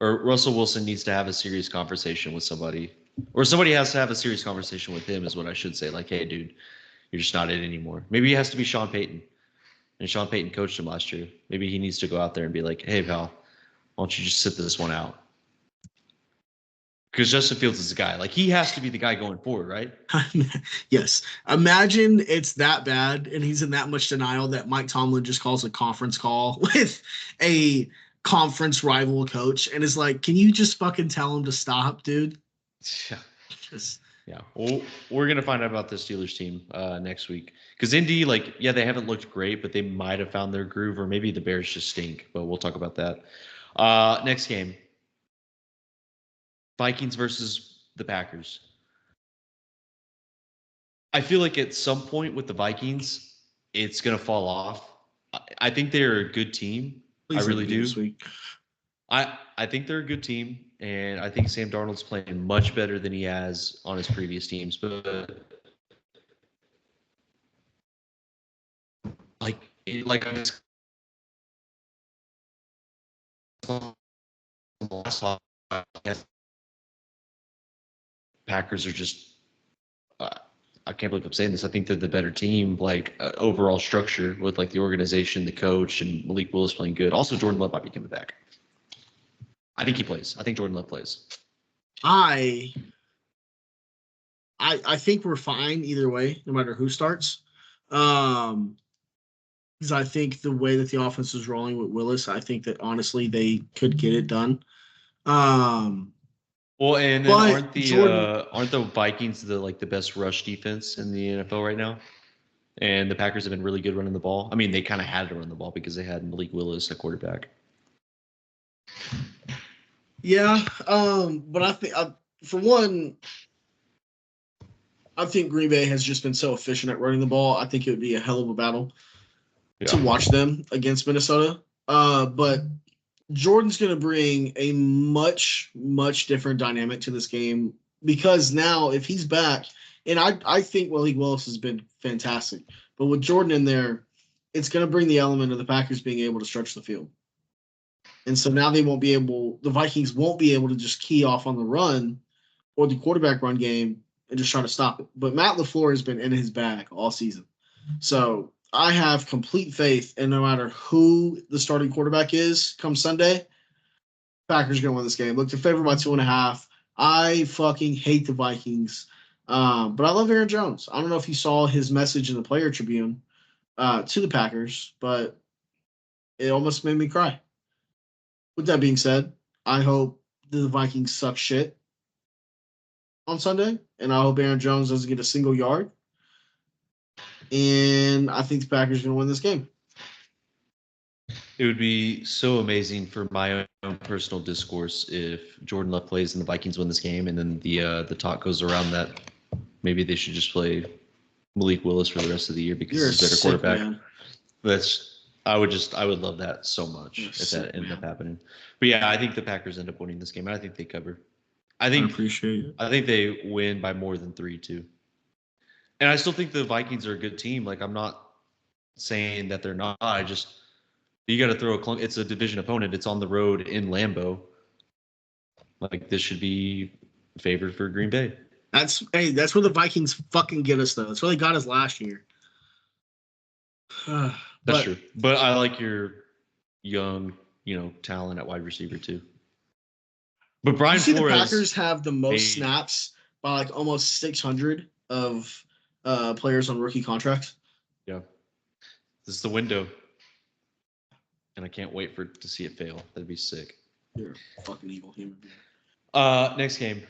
or Russell Wilson needs to have a serious conversation with somebody, or somebody has to have a serious conversation with him is what I should say. Like, hey, dude, you're just not it anymore. Maybe it has to be Sean Payton. And Sean Payton coached him last year. Maybe he needs to go out there and be like, hey, pal, why don't you just sit this one out? Because Justin Fields is the guy. Like, he has to be the guy going forward, right? Yes. Imagine it's that bad and he's in that much denial that Mike Tomlin just calls a conference call with a conference rival coach and is like, can you just fucking tell him to stop, dude? Yeah. Well, we're going to find out about the Steelers team next week. Because Indy, they haven't looked great, but they might have found their groove, or maybe the Bears just stink. But we'll talk about that. Next game. Vikings versus the Packers. I feel like at some point with the Vikings, it's going to fall off. I think they're a good team. I really do. This week. I think they're a good team, and I think Sam Darnold's playing much better than he has on his previous teams. But Packers are just I can't believe I'm saying this. I think they're the better team, overall structure with the organization, the coach, and Malik Willis playing good. Also, Jordan Love might be coming back. I think he plays. I think Jordan Love plays. I think we're fine either way, no matter who starts. Because I think the way that the offense is rolling with Willis, I think that honestly they could get it done. Well, and then aren't the Vikings the best rush defense in the NFL right now? And the Packers have been really good running the ball. I mean, they kind of had to run the ball because they had Malik Willis at quarterback. Yeah, but I think for one, I think Green Bay has just been so efficient at running the ball. I think it would be a hell of a battle to watch them against Minnesota. But Jordan's going to bring a much, much different dynamic to this game because now if he's back, and I think Malik Willis has been fantastic, but with Jordan in there, it's going to bring the element of the Packers being able to stretch the field. And so now the Vikings won't be able to just key off on the run or the quarterback run game and just try to stop it. But Matt LaFleur has been in his bag all season. So I have complete faith in no matter who the starting quarterback is come Sunday, Packers are going to win this game. Look, they're favored by 2.5. I fucking hate the Vikings. But I love Aaron Jones. I don't know if you saw his message in the Player Tribune to the Packers, but it almost made me cry. With that being said, I hope the Vikings suck shit on Sunday, and I hope Aaron Jones doesn't get a single yard. And I think the Packers are going to win this game. It would be so amazing for my own personal discourse if Jordan Love plays and the Vikings win this game, and then the talk goes around that maybe they should just play Malik Willis for the rest of the year because he's a better quarterback. Man. I would love that so much if that ended up happening. But yeah, I think the Packers end up winning this game, and I think they cover. I appreciate it. I think they win by more than 3 too. And I still think the Vikings are a good team. I'm not saying that they're not. You got to throw a clunk. It's a division opponent. It's on the road in Lambeau. This should be favored for Green Bay. That's where the Vikings fucking get us though. That's where they got us last year. That's true. But I like your young, talent at wide receiver too. But Brian Flores, the Packers have the most snaps by like almost 600 of players on rookie contracts. Yeah. This is the window. And I can't wait to see it fail. That'd be sick. You're a fucking evil human being. Next game.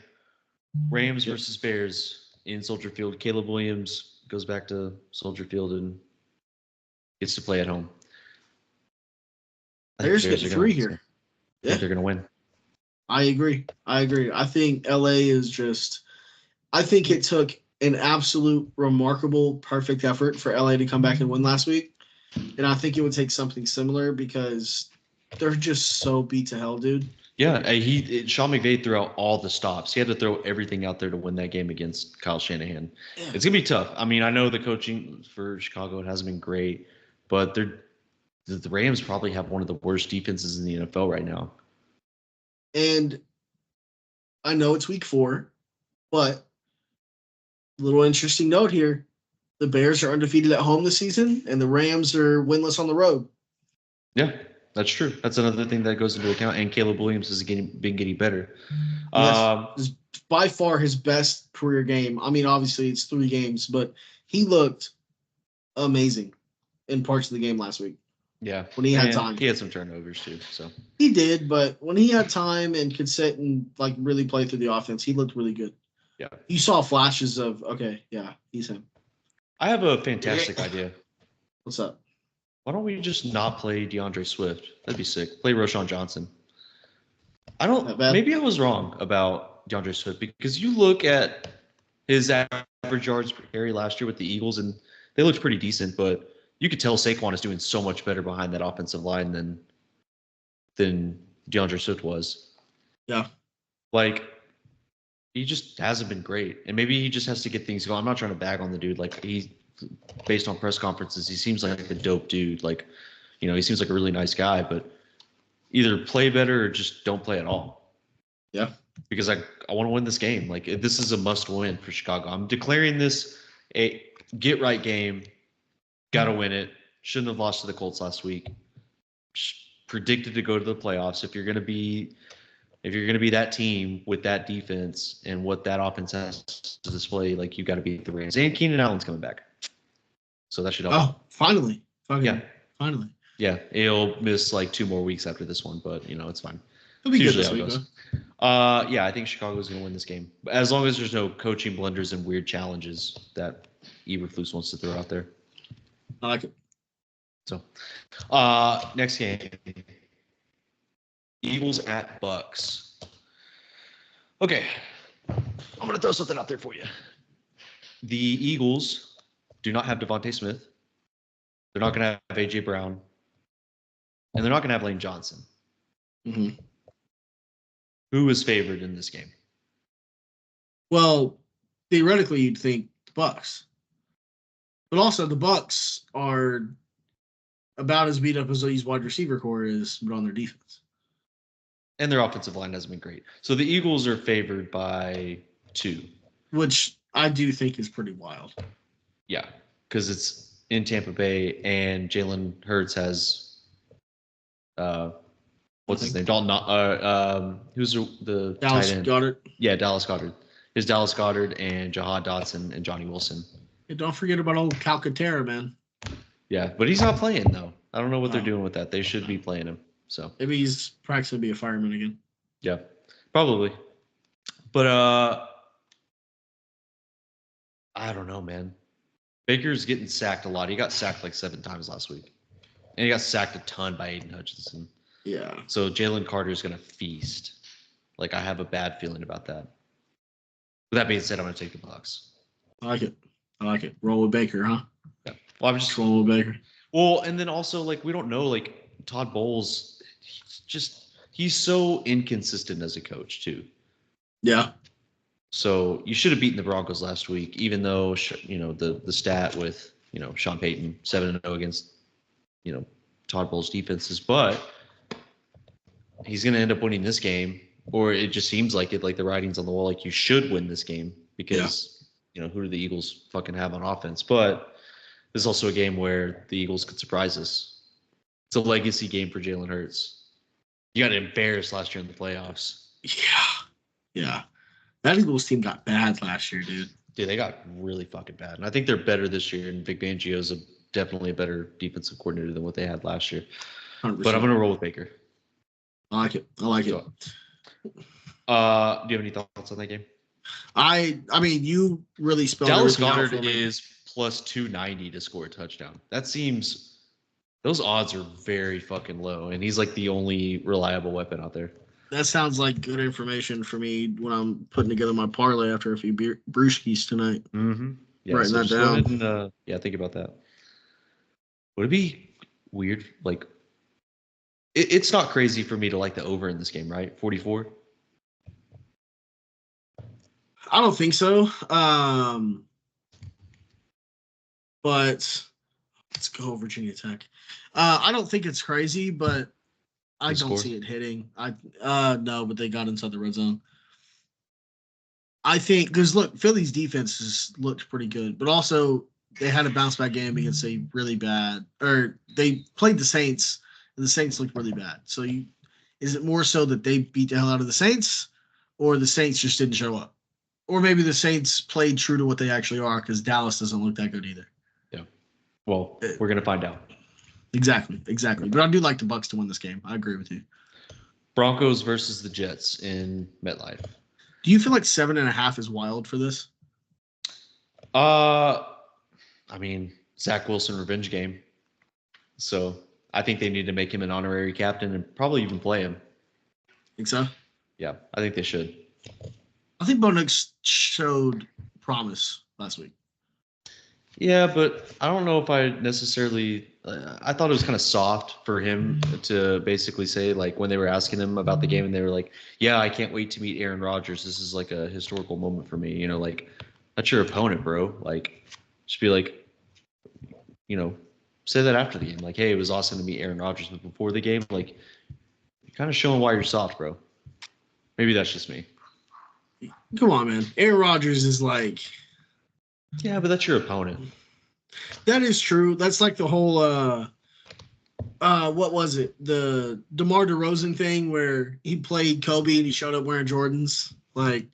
Rams versus Bears in Soldier Field. Caleb Williams goes back to Soldier Field and gets to play at home. Bears get 3 here. I think they're going to win. I agree. I think LA is just – I think it took an absolute remarkable, perfect effort for LA to come back and win last week. And I think it would take something similar because they're just so beat to hell, dude. Yeah, Sean McVay threw out all the stops. He had to throw everything out there to win that game against Kyle Shanahan. Yeah. It's going to be tough. I mean, I know the coaching for Chicago, it hasn't been great, but the Rams probably have one of the worst defenses in the NFL right now. And I know it's week 4, but little interesting note here. The Bears are undefeated at home this season, and the Rams are winless on the road. Yeah, that's true. That's another thing that goes into account. And Caleb Williams has been getting better. Yes, by far his best career game. I mean, obviously it's 3 games, but he looked amazing in parts of the game last week. Yeah, when he had time. He had some turnovers too. So he did, but when he had time and could sit and like really play through the offense, he looked really good. Yeah, you saw flashes of he's him. I have a fantastic idea. What's up? Why don't we just not play DeAndre Swift? That'd be sick. Play Roschon Johnson. Maybe I was wrong about DeAndre Swift because you look at his average yards per carry last year with the Eagles, and they looked pretty decent, but you could tell Saquon is doing so much better behind that offensive line than DeAndre Swift was. Yeah. Like, he just hasn't been great. And maybe he just has to get things going. I'm not trying to bag on the dude. Like, based on press conferences, he seems like a dope dude. Like, he seems like a really nice guy, but either play better or just don't play at all. Yeah. Because I want to win this game. Like, this is a must win for Chicago. I'm declaring this a get right game. Got to win it. Shouldn't have lost to the Colts last week. Predicted to go to the playoffs. If you're going to be that team with that defense and what that offense has to display, like, you got to beat the Rams. And Keenan Allen's coming back, so that should help. Oh, finally! Finally. Yeah, he'll miss like 2 more weeks after this one, but it's fine. He'll be good this week, I think Chicago's going to win this game, as long as there's no coaching blunders and weird challenges that Eberflus wants to throw out there. I like it. So, next game, Eagles at Bucks. Okay, I'm going to throw something out there for you. The Eagles do not have Devontae Smith. They're not going to have A.J. Brown. And they're not going to have Lane Johnson. Mm-hmm. Who is favored in this game? Well, theoretically, you'd think the Bucks. But also, the Bucks are about as beat up as these wide receiver core is, but on their defense. And their offensive line hasn't been great. So the Eagles are favored by 2. Which I do think is pretty wild. Yeah, because it's in Tampa Bay, and Jalen Hurts has what's his name? Dalton. Who's the Dallas tight end? Goedert. Yeah, Dallas Goedert. It's Dallas Goedert and Jahad Dotson and Johnny Wilson. Hey, don't forget about old Calcaterra, man. Yeah, but he's not playing though. I don't know what they're doing with that. They should be playing him. So maybe he's practicing to be a fireman again. Yeah, probably. But I don't know, man. Baker's getting sacked a lot. He got sacked like 7 times last week. And he got sacked a ton by Aiden Hutchinson. Yeah. So Jalen Carter's going to feast. Like, I have a bad feeling about that. With that being said, I'm going to take the Bucs. I like it. Roll with Baker, huh? Yeah. Well, I'm just roll with Baker. Well, and then also, like, we don't know, like, Todd Bowles, he's so inconsistent as a coach, too. Yeah. So you should have beaten the Broncos last week, even though, the stat with, Sean Payton, 7-0 against, Todd Bowles' defenses. But he's going to end up winning this game, or it just seems like it, like the writing's on the wall, like you should win this game because, who do the Eagles fucking have on offense? But this is also a game where the Eagles could surprise us. It's a legacy game for Jalen Hurts. You got embarrassed last year in the playoffs. Yeah. That Eagles team got bad last year, dude. Dude, they got really fucking bad. And I think they're better this year, and Vic Fangio's definitely a better defensive coordinator than what they had last year. 100%. But I'm going to roll with Baker. I like it. I like it. Do you have any thoughts on that game? I mean, you really spelled Dallas everything out Goedert for me. is plus 290 to score a touchdown. That seems – those odds are very fucking low, and he's like the only reliable weapon out there. That sounds like good information for me when I'm putting together my parlay after a few brewskis tonight. Mm-hmm. Yeah, writing that down. Go ahead and, think about that. Would it be weird? Like, it's not crazy for me to like the over in this game, right? 44? I don't think so. But let's go Virginia Tech. I don't think it's crazy, but I don't see it hitting. No, but they got inside the red zone. I think because look, Philly's defense has looked pretty good, but also they had a bounce back game against a really bad, or they played the Saints, and the Saints looked really bad. So is it more so that they beat the hell out of the Saints, or the Saints just didn't show up, or maybe the Saints played true to what they actually are because Dallas doesn't look that good either. Yeah. Well, we're gonna find out. Exactly. But I do like the Bucs to win this game. I agree with you. Broncos versus the Jets in MetLife. Do you feel like 7.5 is wild for this? I mean, Zach Wilson revenge game. So I think they need to make him an honorary captain and probably even play him. Think so? Yeah, I think they should. I think Bo Nix showed promise last week. Yeah, but I don't know if I necessarily I thought it was kind of soft for him to basically say, like, when they were asking him about the game and they were like, yeah, I can't wait to meet Aaron Rodgers. This is like a historical moment for me. You know, like, that's your opponent, bro. Like, just be like, you know, say that after the game. Like, hey, it was awesome to meet Aaron Rodgers. But before the game, like, you're kind of showing why you're soft, bro. Maybe that's just me. Come on, man. Aaron Rodgers is like... Yeah, but that's your opponent. That is true. That's like the whole what was it? The DeMar DeRozan thing where he played Kobe and he showed up wearing Jordans. Like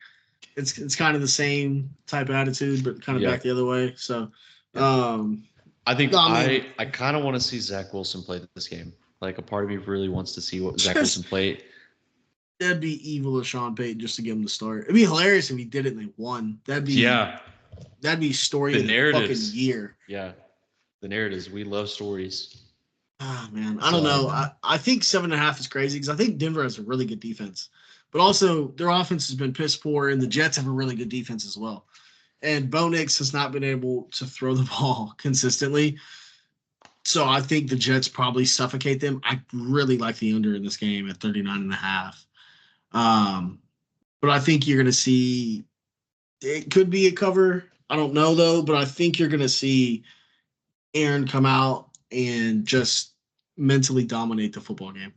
it's kind of the same type of attitude, but kind of back the other way. So I think I kind of want to see Zach Wilson play this game. Like, a part of me really wants to see what Zach Wilson played. That'd be evil of Sean Payton just to give him the start. It'd be hilarious if he did it and they won. That'd be story of the fucking year. Yeah. The narratives. We love stories. Ah, man. I don't know. I think 7.5 is crazy because I think Denver has a really good defense. But also, their offense has been piss poor, and the Jets have a really good defense as well. And Bo Nix has not been able to throw the ball consistently. So I think the Jets probably suffocate them. I really like the under in this game at 39.5. But I think you're going to see it could be a cover. I don't know, though, but I think you're going to see Aaron come out and just mentally dominate the football game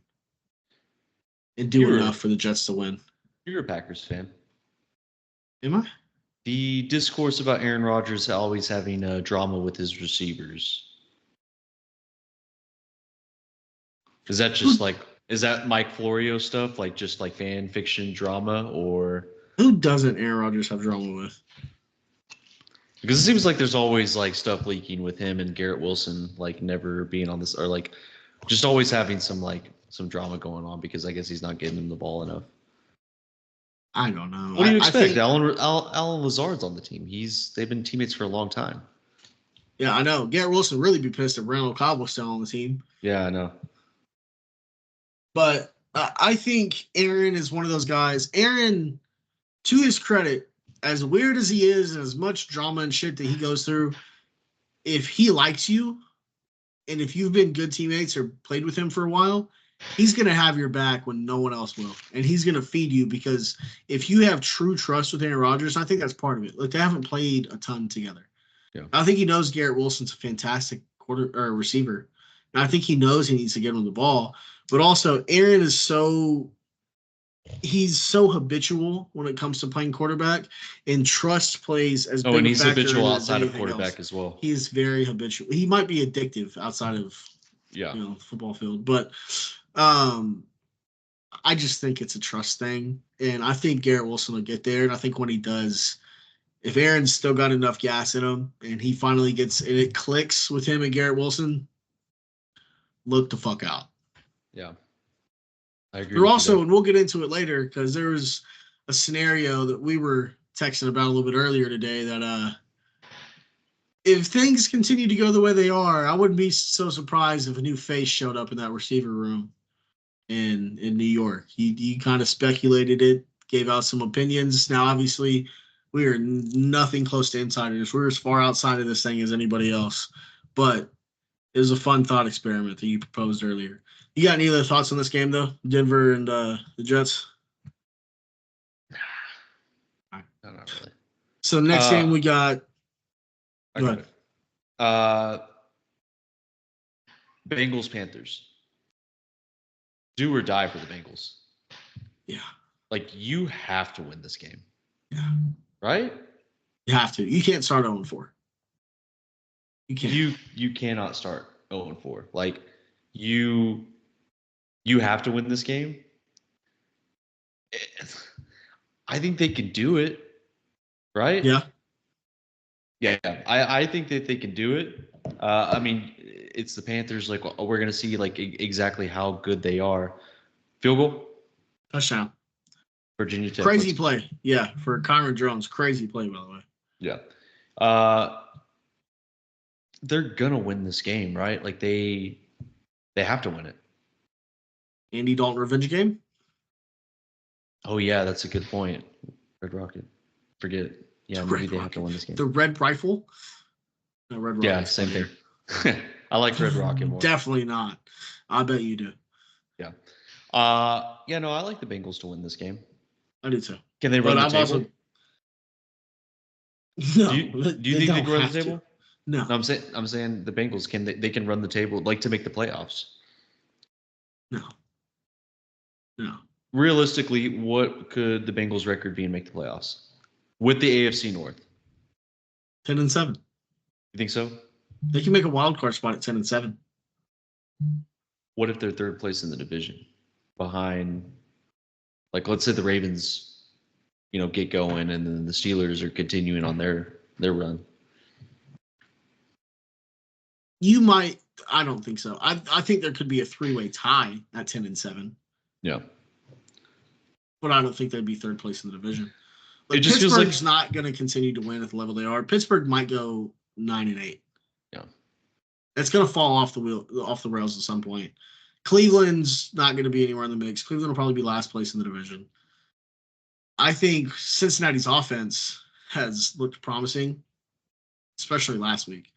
and do enough for the Jets to win. You're a Packers fan. Am I? The discourse about Aaron Rodgers always having drama with his receivers. Is that just is that Mike Florio stuff, like just like fan fiction drama, or who doesn't Aaron Rodgers have drama with? Because it seems like there's always like stuff leaking with him and Garrett Wilson, like never being on this, or like just always having some drama going on because I guess he's not getting him the ball enough. I don't know. What do you expect? Alan Lazard's on the team. They've been teammates for a long time. Yeah, I know. Garrett Wilson would really be pissed if Randall Cobb was still on the team. Yeah, I know. But I think Aaron is one of those guys. Aaron, to his credit, as weird as he is and as much drama and shit that he goes through, if he likes you and if you've been good teammates or played with him for a while, he's going to have your back when no one else will. And he's going to feed you because if you have true trust with Aaron Rodgers, I think that's part of it. Like, they haven't played a ton together. Yeah. I think he knows Garrett Wilson's a fantastic receiver. And I think he knows he needs to get him the ball. But also, Aaron is he's so habitual when it comes to playing quarterback, and trust plays as big a factor. Oh, and he's habitual outside of quarterback as well. He is very habitual. He might be addictive outside of the football field, but I just think it's a trust thing, and I think Garrett Wilson will get there. And I think when he does, if Aaron's still got enough gas in him, and he finally gets and it clicks with him and Garrett Wilson, look the fuck out. Yeah, I agree. There also, and we'll get into it later because there was a scenario that we were texting about a little bit earlier today that if things continue to go the way they are, I wouldn't be so surprised if a new face showed up in that receiver room in New York. You kind of speculated it, gave out some opinions. Now, obviously, we are nothing close to insiders. We're as far outside of this thing as anybody else. But it was a fun thought experiment that you proposed earlier. You got any other thoughts on this game, though? Denver and the Jets? No, not really. So next game we got. I got it. Bengals, Panthers. Do or die for the Bengals. Yeah. Like, you have to win this game. Yeah. Right? You have to. You can't start 0-4. You can't. You cannot start 0-4. Like, you have to win this game. I think they can do it. Right? Yeah. Yeah. I think that they can do it. I mean, it's the Panthers. Like, we're going to see, like, exactly how good they are. Field goal? Touchdown. Virginia Tech. Crazy play. Yeah, for Kyron Jones. Crazy play, by the way. Yeah. They're going to win this game, right? Like, they have to win it. Andy Dalton revenge game? Oh, yeah, that's a good point. Red Rocket. Forget it. Yeah, maybe they have to win this game. The Red Rifle? No, Red Rocket. Yeah, same thing. I like Red Rocket more. Definitely not. I bet you do. Yeah. Yeah, no, I like the Bengals to win this game. I do too. Can they run the table? No. Do you think they can run the table? No. I'm saying the Bengals they can run the table, like, to make the playoffs. No. Realistically, what could the Bengals record be and make the playoffs with the AFC North? 10-7. You think so? They can make a wild card spot at 10-7. What if they're third place in the division, behind, like, let's say the Ravens, get going, and then the Steelers are continuing on their run? You might. I don't think so. I think there could be a 3-way tie at 10-7. Yeah. But I don't think they'd be third place in the division. It just feels like Pittsburgh's not going to continue to win at the level they are. Pittsburgh might go 9-8. Yeah. It's going to fall off the rails at some point. Cleveland's not going to be anywhere in the mix. Cleveland will probably be last place in the division. I think Cincinnati's offense has looked promising, especially last week.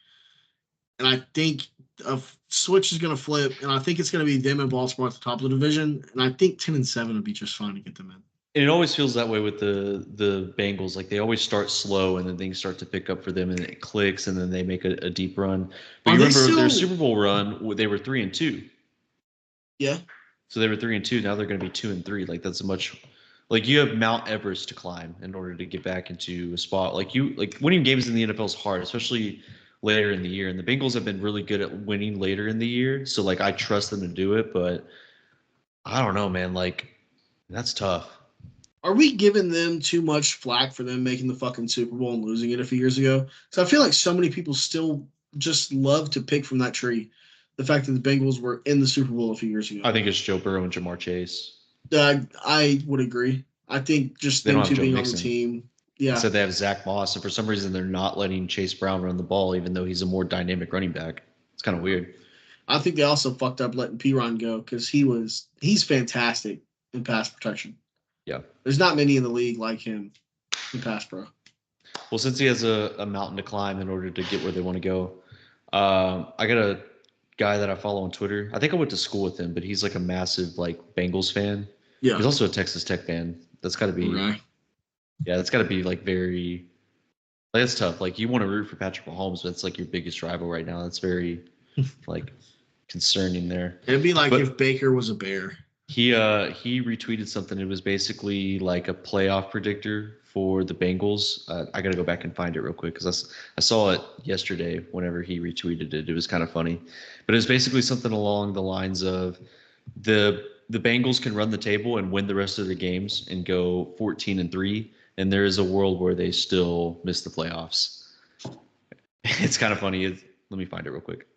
And I think a switch is going to flip, and I think it's going to be them and Baltimore at the top of the division. And I think 10-7 would be just fine to get them in. And it always feels that way with the Bengals. Like, they always start slow, and then things start to pick up for them, and it clicks, and then they make a deep run. But you remember their Super Bowl run? They were 3-2. Yeah. So they were 3-2. Now they're going to be 2-3. Like, that's like, you have Mount Everest to climb in order to get back into a spot. Like, winning games in the NFL is hard, especially later in the year. And the Bengals have been really good at winning later in the year. So, like, I trust them to do it, but I don't know, man. Like, that's tough. Are we giving them too much flack for them making the fucking Super Bowl and losing it a few years ago? So I feel like so many people still just love to pick from that tree the fact that the Bengals were in the Super Bowl a few years ago. I think it's Joe Burrow and Jamar Chase. I would agree. I think just them two being on the team. Yeah. So they have Zach Moss, and for some reason they're not letting Chase Brown run the ball, even though he's a more dynamic running back. It's kind of weird. I think they also fucked up letting Piron go because he's fantastic in pass protection. Yeah. There's not many in the league like him in pass pro. Well, since he has a mountain to climb in order to get where they want to go, I got a guy that I follow on Twitter. I think I went to school with him, but he's like a massive, like, Bengals fan. Yeah. He's also a Texas Tech fan. That's got to be right. Yeah, that's got to be, like, very – like, that's tough. Like, you want to root for Patrick Mahomes, but it's, like, your biggest rival right now. That's very, like, concerning there. It'd be like if Baker was a Bear. He retweeted something. It was basically like a playoff predictor for the Bengals. I got to go back and find it real quick because I saw it yesterday whenever he retweeted it. It was kind of funny. But it was basically something along the lines of the the Bengals can run the table and win the rest of the games and go 14-3, and there is a world where they still miss the playoffs. It's kind of funny. Let me find it real quick.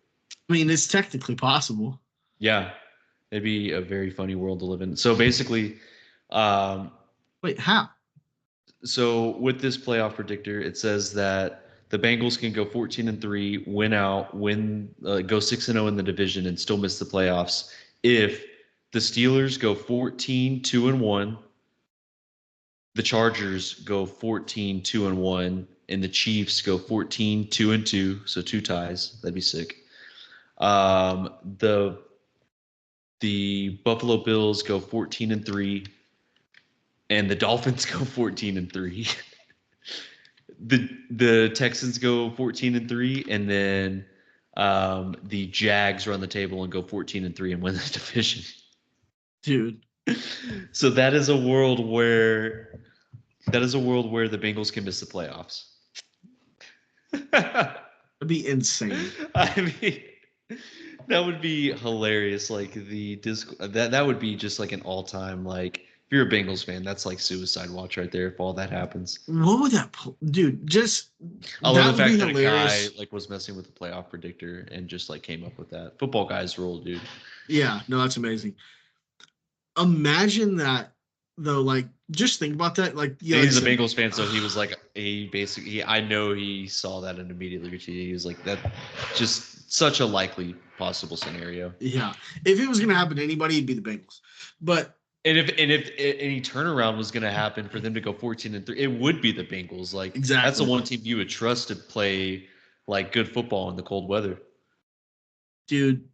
I mean, it's technically possible. Yeah, it'd be a very funny world to live in. So basically, wait, how? So with this playoff predictor, it says that the Bengals can go 14-3, win out, go 6-0 in the division, and still miss the playoffs if the Steelers go 14-2-1, the Chargers go 14-2-1, and the Chiefs go 14-2-2, so 2 ties. That'd be sick. The Buffalo Bills go 14-3, and the Dolphins go 14-3. The Texans go 14-3, and then the Jags run the table and go 14-3 and win the division. Dude. So that is a world where the Bengals can miss the playoffs. That'd be insane. I mean, that would be hilarious. Like that would be just like an all-time, like, if you're a Bengals fan, that's like suicide watch right there if all that happens. What would that dude? Just I love the fact that hilarious. A guy like was messing with the playoff predictor and just like came up with that. Football guys rule, dude. Yeah, no, that's amazing. Imagine that though. Like, just think about that. Like, yeah, he's a Bengals fan, so he was like, I know he saw that and immediately retweeted. He was like, that just such a likely possible scenario. Yeah, if it was gonna happen to anybody, it'd be the Bengals. But And if any turnaround was going to happen for them to go 14-3, it would be the Bengals. Like, exactly. That's the one team you would trust to play like good football in the cold weather. Dude,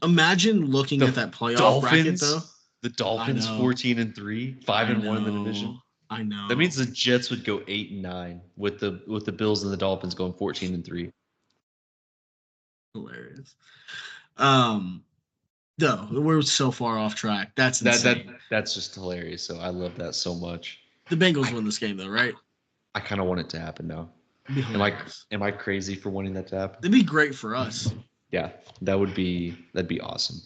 imagine looking at that playoff bracket though. The Dolphins 14-3, 5-1 in the division. I know. That means the Jets would go 8-9 with the Bills and the Dolphins going 14-3. Hilarious. No, we're so far off track. That's insane. That's just hilarious. So I love that so much. The Bengals win this game, though, right? I kind of want it to happen now. Am I crazy for wanting that to happen? It'd be great for us. Yeah, that'd be awesome.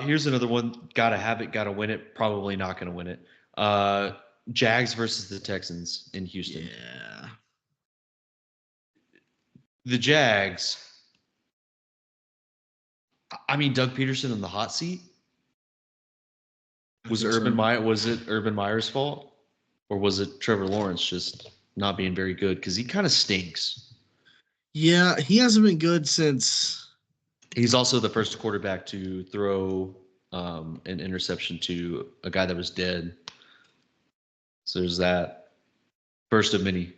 Here's another one. Gotta have it. Gotta win it. Probably not gonna win it. Jags versus the Texans in Houston. Yeah. The Jags. I mean, Doug Peterson in the hot seat. Was it Urban Meyer's fault, or was it Trevor Lawrence just not being very good? Because he kind of stinks. Yeah, he hasn't been good since. He's also the first quarterback to throw an interception to a guy that was dead. So there's that. First of many.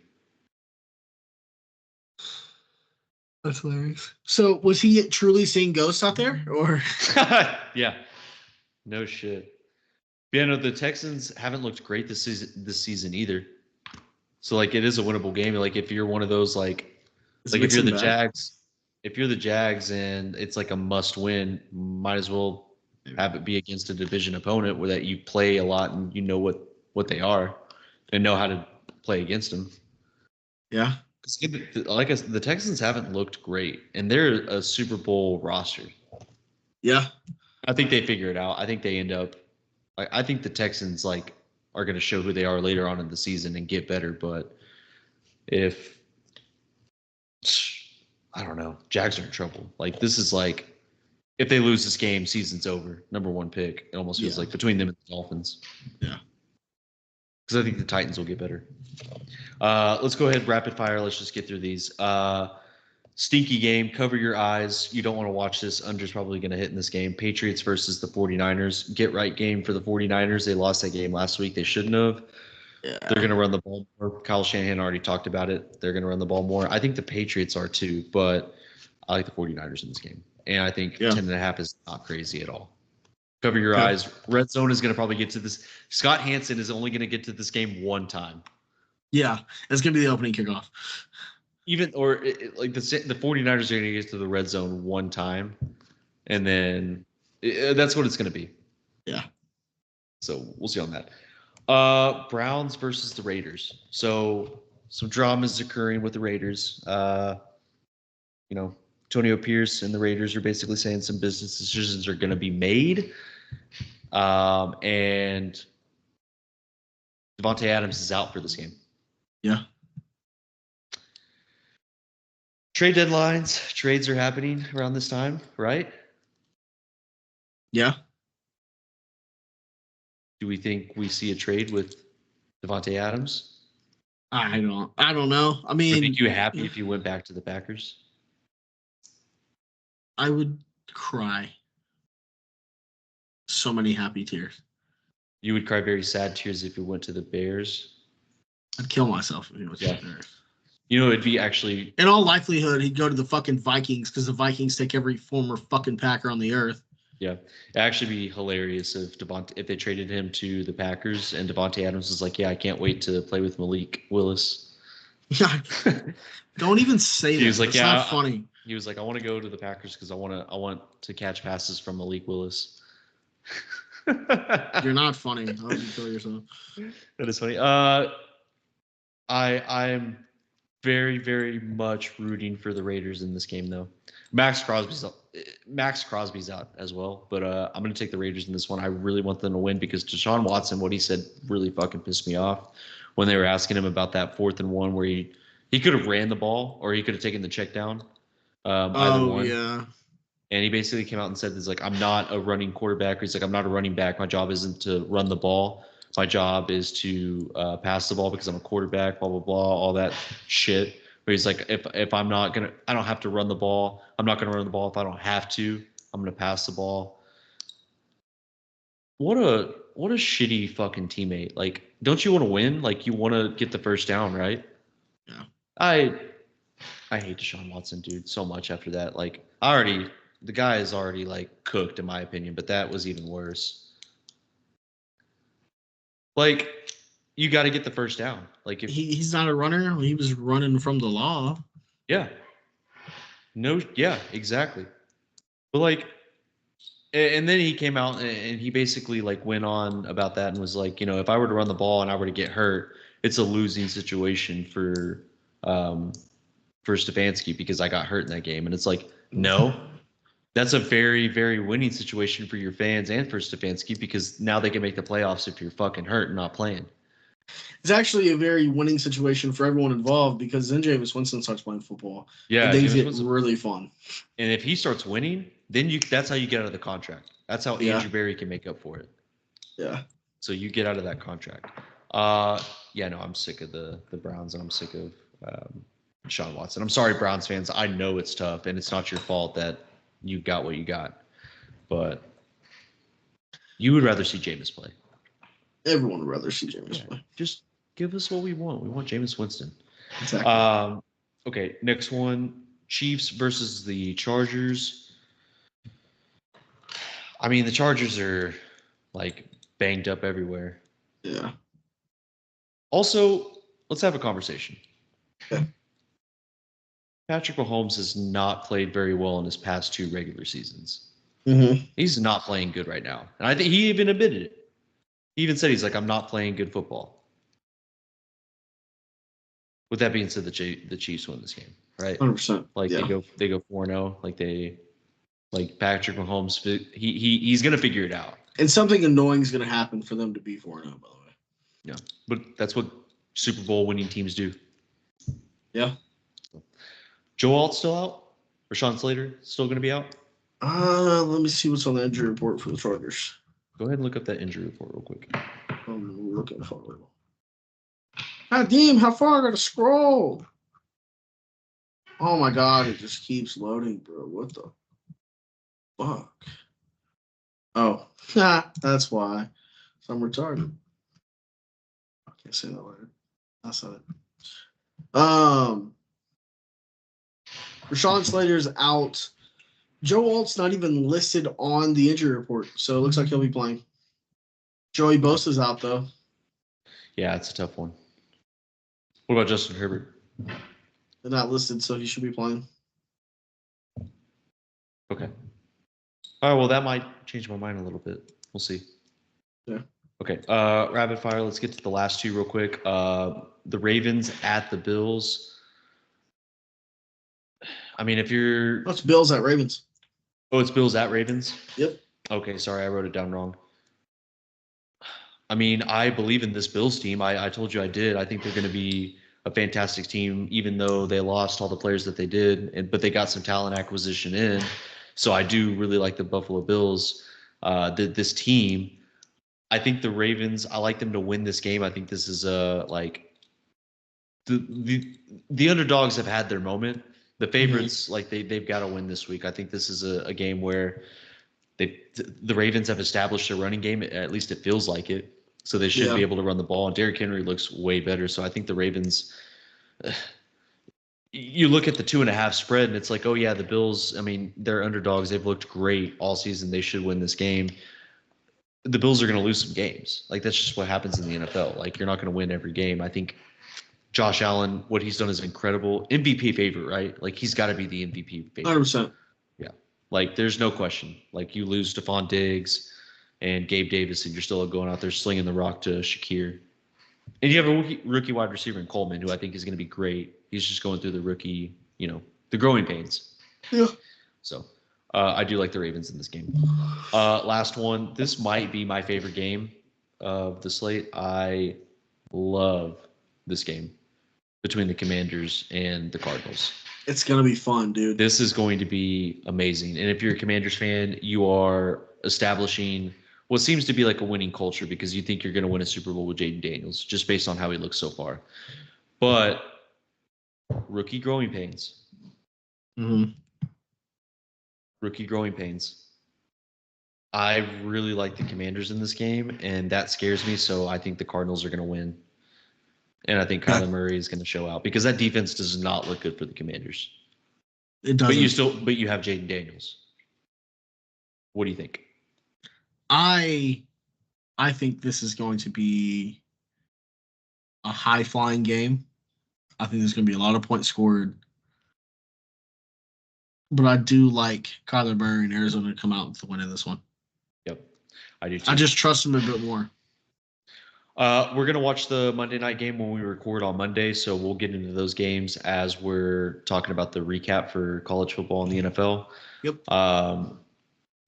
That's hilarious. So was he truly seeing ghosts out there, or? Yeah. No shit. Yeah, no, the Texans haven't looked great this season either. So like, it is a winnable game. Like, if you're one of those if you're the Jags and it's like a must win, might as well have it be against a division opponent where that you play a lot and you know what they are and know how to play against them. Yeah. Like the Texans haven't looked great, and they're a Super Bowl roster. Yeah. I think they figure it out. I think they end up I think the Texans are going to show who they are later on in the season and get better, but if I don't know, Jags are in trouble. Like, this is like, if they lose this game, season's over. Number 1 pick. It almost feels like between them and the Dolphins. Yeah. Because I think the Titans will get better. Let's go ahead, rapid fire. Let's just get through these. Stinky game. Cover your eyes. You don't want to watch this. Under's probably going to hit in this game. Patriots versus the 49ers. Get right game for the 49ers. They lost that game last week. They shouldn't have. Yeah. They're going to run the ball more. Kyle Shanahan already talked about it. They're going to run the ball more. I think the Patriots are too, but I like the 49ers in this game. And I think 10.5 is not crazy at all. Cover your eyes. Red zone is going to probably get to this. Scott Hansen is only going to get to this game one time. Yeah, it's going to be the opening kickoff. The 49ers are going to get to the red zone one time, and then that's what it's going to be. Yeah. So we'll see on that. Browns versus the Raiders. So some drama is occurring with the Raiders. Antonio Pierce and the Raiders are basically saying some business decisions are going to be made. And Devontae Adams is out for this game. Yeah. Trade deadlines, trades are happening around this time, right? Yeah. Do we think we see a trade with Devontae Adams? I don't know. I mean, Would make you happy if you went back to the Packers? I would cry. So many happy tears. You would cry very sad tears if you went to the Bears. I'd kill myself if he was to the Bears. You know, it'd be actually... In all likelihood, he'd go to the fucking Vikings because the Vikings take every former fucking Packer on the earth. Yeah. It'd actually be hilarious if they traded him to the Packers and Devontae Adams was like, yeah, I can't wait to play with Malik Willis. Don't even say that. He was like, It's not funny. He was like, I want to go to the Packers because I want to catch passes from Malik Willis. You're not funny. How would you kill yourself? That is funny. I'm very, very much rooting for the Raiders in this game, though. Max Crosby's out as well, but I'm going to take the Raiders in this one. I really want them to win because Deshaun Watson, what he said really fucking pissed me off when they were asking him about that 4th and 1 where he could have ran the ball or he could have taken the check down. Either one. Yeah. And he basically came out and said, he's like, I'm not a running quarterback. He's like, I'm not a running back. My job isn't to run the ball. My job is to pass the ball because I'm a quarterback, blah, blah, blah, all that shit. But he's like, if I'm not going to, I don't have to run the ball. I'm not going to run the ball if I don't have to. I'm going to pass the ball. What a shitty fucking teammate. Like, don't you want to win? Like, you want to get the first down, right? Yeah. I hate Deshaun Watson, dude, so much after that. Like, the guy is already, like, cooked, in my opinion, but that was even worse. Like, you got to get the first down. Like, if he's not a runner, he was running from the law. Yeah. No, yeah, exactly. But, like, and then he came out and he basically, like, went on about that and was like, you know, if I were to run the ball and I were to get hurt, it's a losing situation for Stefanski because I got hurt in that game. And it's like, no. That's a very, very winning situation for your fans and for Stefanski because now they can make the playoffs if you're fucking hurt and not playing. It's actually a very winning situation for everyone involved because then Jameis Winston starts playing football. Yeah, and things get really fun. And if he starts winning, then that's how you get out of the contract. That's how Andrew Berry can make up for it. Yeah. So you get out of that contract. I'm sick of the Browns and I'm sick of Deshaun Watson. I'm sorry, Browns fans. I know it's tough and it's not your fault that you got what you got, but you would rather see Jameis play. Everyone would rather see Jameis play. Just give us what we want. We want Jameis Winston. Exactly. Okay, next one: Chiefs versus the Chargers. I mean, the Chargers are like banged up everywhere. Yeah. Also, let's have a conversation. Okay. Patrick Mahomes has not played very well in his past 2 regular seasons. Mm-hmm. He's not playing good right now. And I think he even admitted it. He even said, he's like, I'm not playing good football. With that being said, the Chiefs win this game, right? 100%. Like, they go 4-0. Like Patrick Mahomes, he's going to figure it out. And something annoying is going to happen for them to be 4-0, by the way. Yeah. But that's what Super Bowl winning teams do. Yeah. Joe Alt's still out? Rashawn Slater still going to be out? Let me see what's on the injury report for the Chargers. Go ahead and look up that injury report real quick. I'm looking for it. God damn, how far I gotta scroll? Oh my god, it just keeps loading, bro. What the fuck? Oh, that's why. So I'm retarded. I can't say that later. That's not it. Rashawn Slater's out. Joe Alt's not even listed on the injury report, so it looks like he'll be playing. Joey Bosa's out, though. Yeah, it's a tough one. What about Justin Herbert? They're not listed, so he should be playing. Okay. All right, well, that might change my mind a little bit. We'll see. Yeah. Okay, rapid fire. Let's get to the last 2 real quick. The Ravens at the Bills. I mean, if you're... What's Bills at Ravens? Oh, it's Bills at Ravens? Yep. Okay, sorry, I wrote it down wrong. I mean, I believe in this Bills team. I told you I did. I think they're going to be a fantastic team, even though they lost all the players that they did, but they got some talent acquisition in. So I do really like the Buffalo Bills. This team, I think the Ravens. I like them to win this game. I think this is like the underdogs have had their moment. The favorites, like they've got to win this week. I think this is a game where the Ravens have established a running game. At least it feels like it. So they should be able to run the ball. And Derrick Henry looks way better. So I think the Ravens. You look at the 2.5 spread, and it's like, oh yeah, the Bills. I mean, they're underdogs. They've looked great all season. They should win this game. The Bills are going to lose some games. Like that's just what happens in the NFL. Like you're not going to win every game. I think Josh Allen, what he's done is incredible. MVP favorite, right? Like he's got to be the MVP favorite. 100%. Yeah. Like there's no question. Like you lose Stephon Diggs and Gabe Davis, and you're still going out there slinging the rock to Shakir. And you have a rookie wide receiver in Coleman, who I think is going to be great. He's just going through the rookie, the growing pains. Yeah. So I do like the Ravens in this game. Last one. This might be my favorite game of the slate. I love this game between the Commanders and the Cardinals. It's going to be fun, dude. This is going to be amazing. And if you're a Commanders fan, you are establishing what seems to be like a winning culture because you think you're going to win a Super Bowl with Jaden Daniels just based on how he looks so far. But rookie growing pains. Mm-hmm. Rookie growing pains. I really like the Commanders in this game, and that scares me. So I think the Cardinals are going to win. And I think Kyler Murray is going to show out because that defense does not look good for the Commanders. It doesn't. But you have Jaden Daniels. What do you think? I think this is going to be a high flying game. I think there's going to be a lot of points scored. But I do like Kyler Murray and Arizona to come out with the win in this one. Yep, I do too. I just trust him a bit more. We're going to watch the Monday night game when we record on Monday, so we'll get into those games as we're talking about the recap for college football and the NFL. Yep.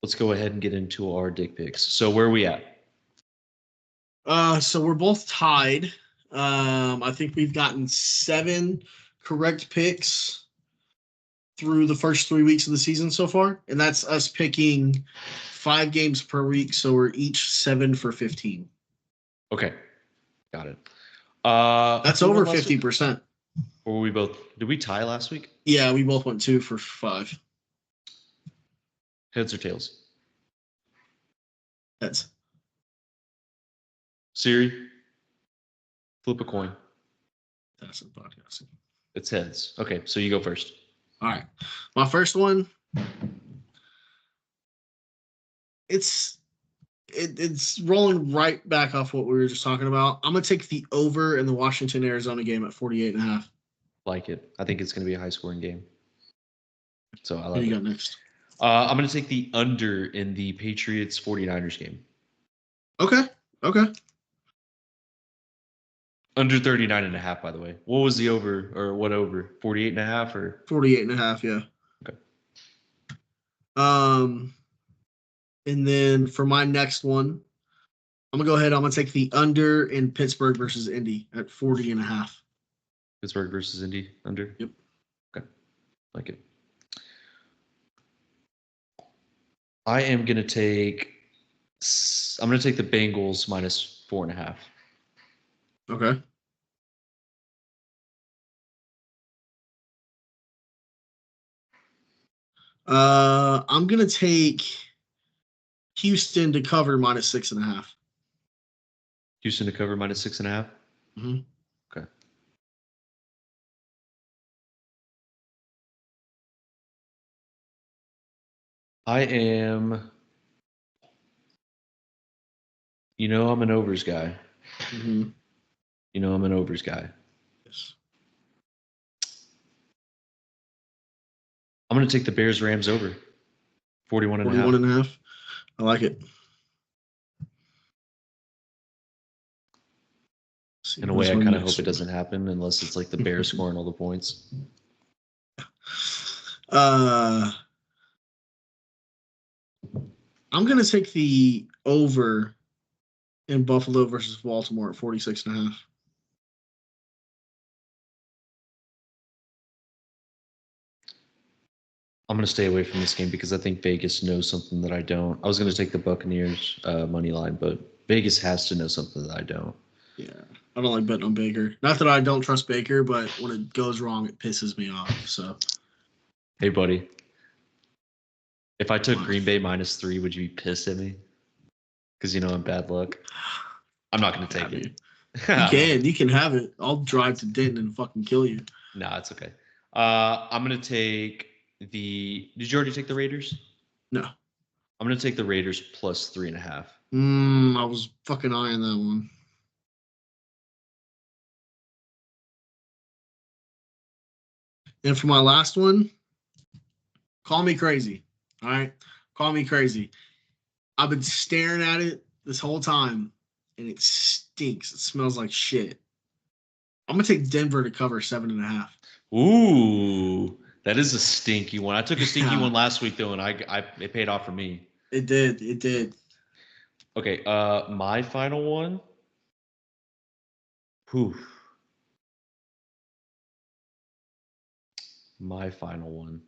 Let's go ahead and get into our dick picks. So where are we at? So we're both tied. I think we've gotten 7 correct picks through the first 3 weeks of the season so far, and that's us picking 5 games per week, so we're each 7 for 15. Okay, got it. That's over 50%. Or were we both? Did we tie last week? Yeah, we both went 2 for 5. Heads or tails? Heads. Siri, flip a coin. That's the podcasting. It's heads. Okay, so you go first. All right, my first one. It's rolling right back off what we were just talking about. I'm gonna take the over in the Washington-Arizona game at 48.5. Like it. I think it's gonna be a high scoring game. So I like it. Who you got next? I'm gonna take the under in the Patriots 49ers game. Okay. Under 39.5, by the way. What was the over or what over? 48.5 or 48.5, yeah. Okay. And then for my next one, I'm gonna go ahead. I'm gonna take the under in Pittsburgh versus Indy at 40.5. Pittsburgh versus Indy under? Yep. Okay. Like it. I'm gonna take the Bengals minus 4.5. Okay. I'm gonna take Houston to cover minus 6.5. Houston to cover minus 6.5. Mm-hmm. Okay. I'm an overs guy. Mm-hmm. I'm an overs guy. Yes. I'm going to take the Bears-Rams over. 41.5. 41.5. I like it. In a way, I kind of hope it doesn't happen unless it's like the Bears scoring all the points. I'm going to take the over And Buffalo versus Baltimore at 46.5. I'm going to stay away from this game because I think Vegas knows something that I don't. I was going to take the Buccaneers money line, but Vegas has to know something that I don't. Yeah, I don't like betting on Baker. Not that I don't trust Baker, but when it goes wrong, it pisses me off. So, hey, buddy, if I took Green Bay -3, would you be pissed at me? Because you know I'm bad luck. I'm not going to take it. You can have it. I'll drive to Denton and fucking kill you. Nah, it's okay. I'm going to take the. Did you already take the Raiders? No. I'm going to take the Raiders +3.5. I was fucking eyeing that one. And for my last one, call me crazy. All right? Call me crazy. I've been staring at it this whole time, and it stinks. It smells like shit. I'm going to take Denver to cover 7.5. Ooh, that is a stinky one. I took a stinky one last week, though, and it paid off for me. It did. It did. Okay, my final one. Whew. My final one.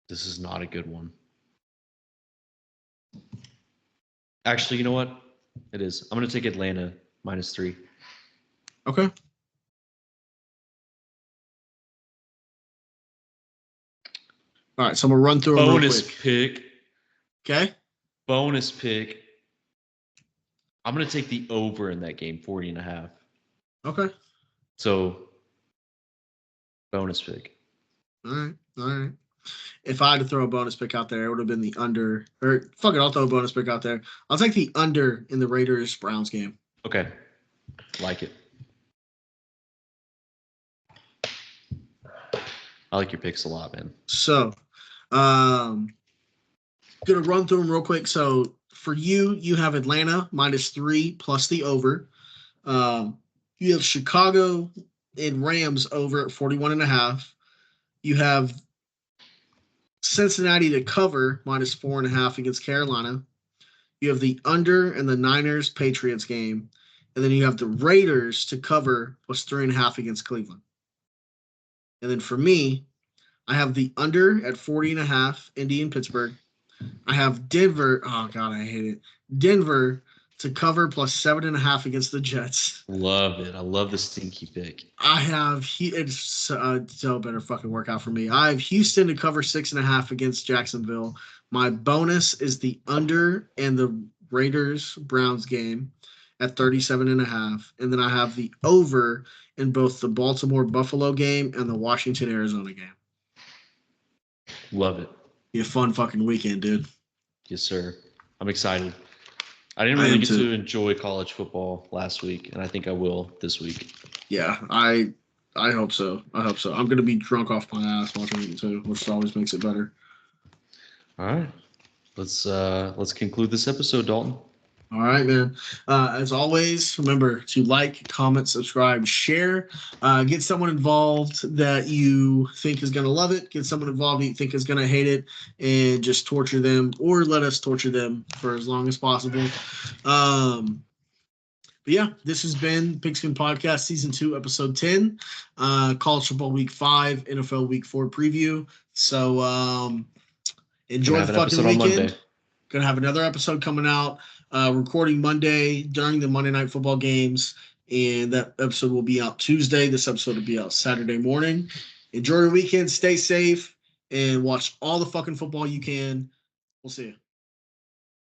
This is not a good one. Actually, you know what? It is. I'm going to take Atlanta -3. Okay. All right, so I'm going to run through them real quick. Bonus pick. Okay. Bonus pick. I'm going to take the over in that game, 40.5. Okay. So, bonus pick. All right. If I had to throw a bonus pick out there, it would have been the under. Or fuck it, I'll throw a bonus pick out there. I'll take the under in the Raiders-Browns game. Okay. Like it. I like your picks a lot, man. So, gonna run through them real quick. So for you have Atlanta -3 plus the over. You have Chicago and Rams over at 41.5. You have Cincinnati to cover -4.5 against Carolina. You have the under in the Niners Patriots game, and then you have the Raiders to cover +3.5 against Cleveland. And then for me, I have the under at 40.5, Indy and Pittsburgh. I have Denver. Oh God, I hate it. Denver to cover +7.5 against the Jets. Love it. I love the stinky pick. I have it's so better fucking work out for me. I have Houston to cover 6.5 against Jacksonville. My bonus is the under and the Raiders Browns game at 37.5, and then I have the over in both the Baltimore Buffalo game and the Washington Arizona game. Love it. Be a fun fucking weekend, dude. Yes, sir. I'm excited. I didn't really get to enjoy college football last week, and I think I will this week. Yeah, I hope so. I'm going to be drunk off my ass watching it too, which always makes it better. All right. Let's conclude this episode, Dalton. All right, man. As always, remember to like, comment, subscribe, share. Get someone involved that you think is going to love it. Get someone involved that you think is going to hate it, and just torture them, or let us torture them for as long as possible. But yeah, this has been PigSkin Podcast Season 2, Episode 10. College Football Week 5, NFL Week 4 preview. So enjoy the fucking weekend. Going to have another episode coming out. Recording Monday during the Monday Night Football games, and that episode will be out Tuesday. This episode will be out Saturday morning. Enjoy your weekend, stay safe, and watch all the fucking football you can. We'll see you.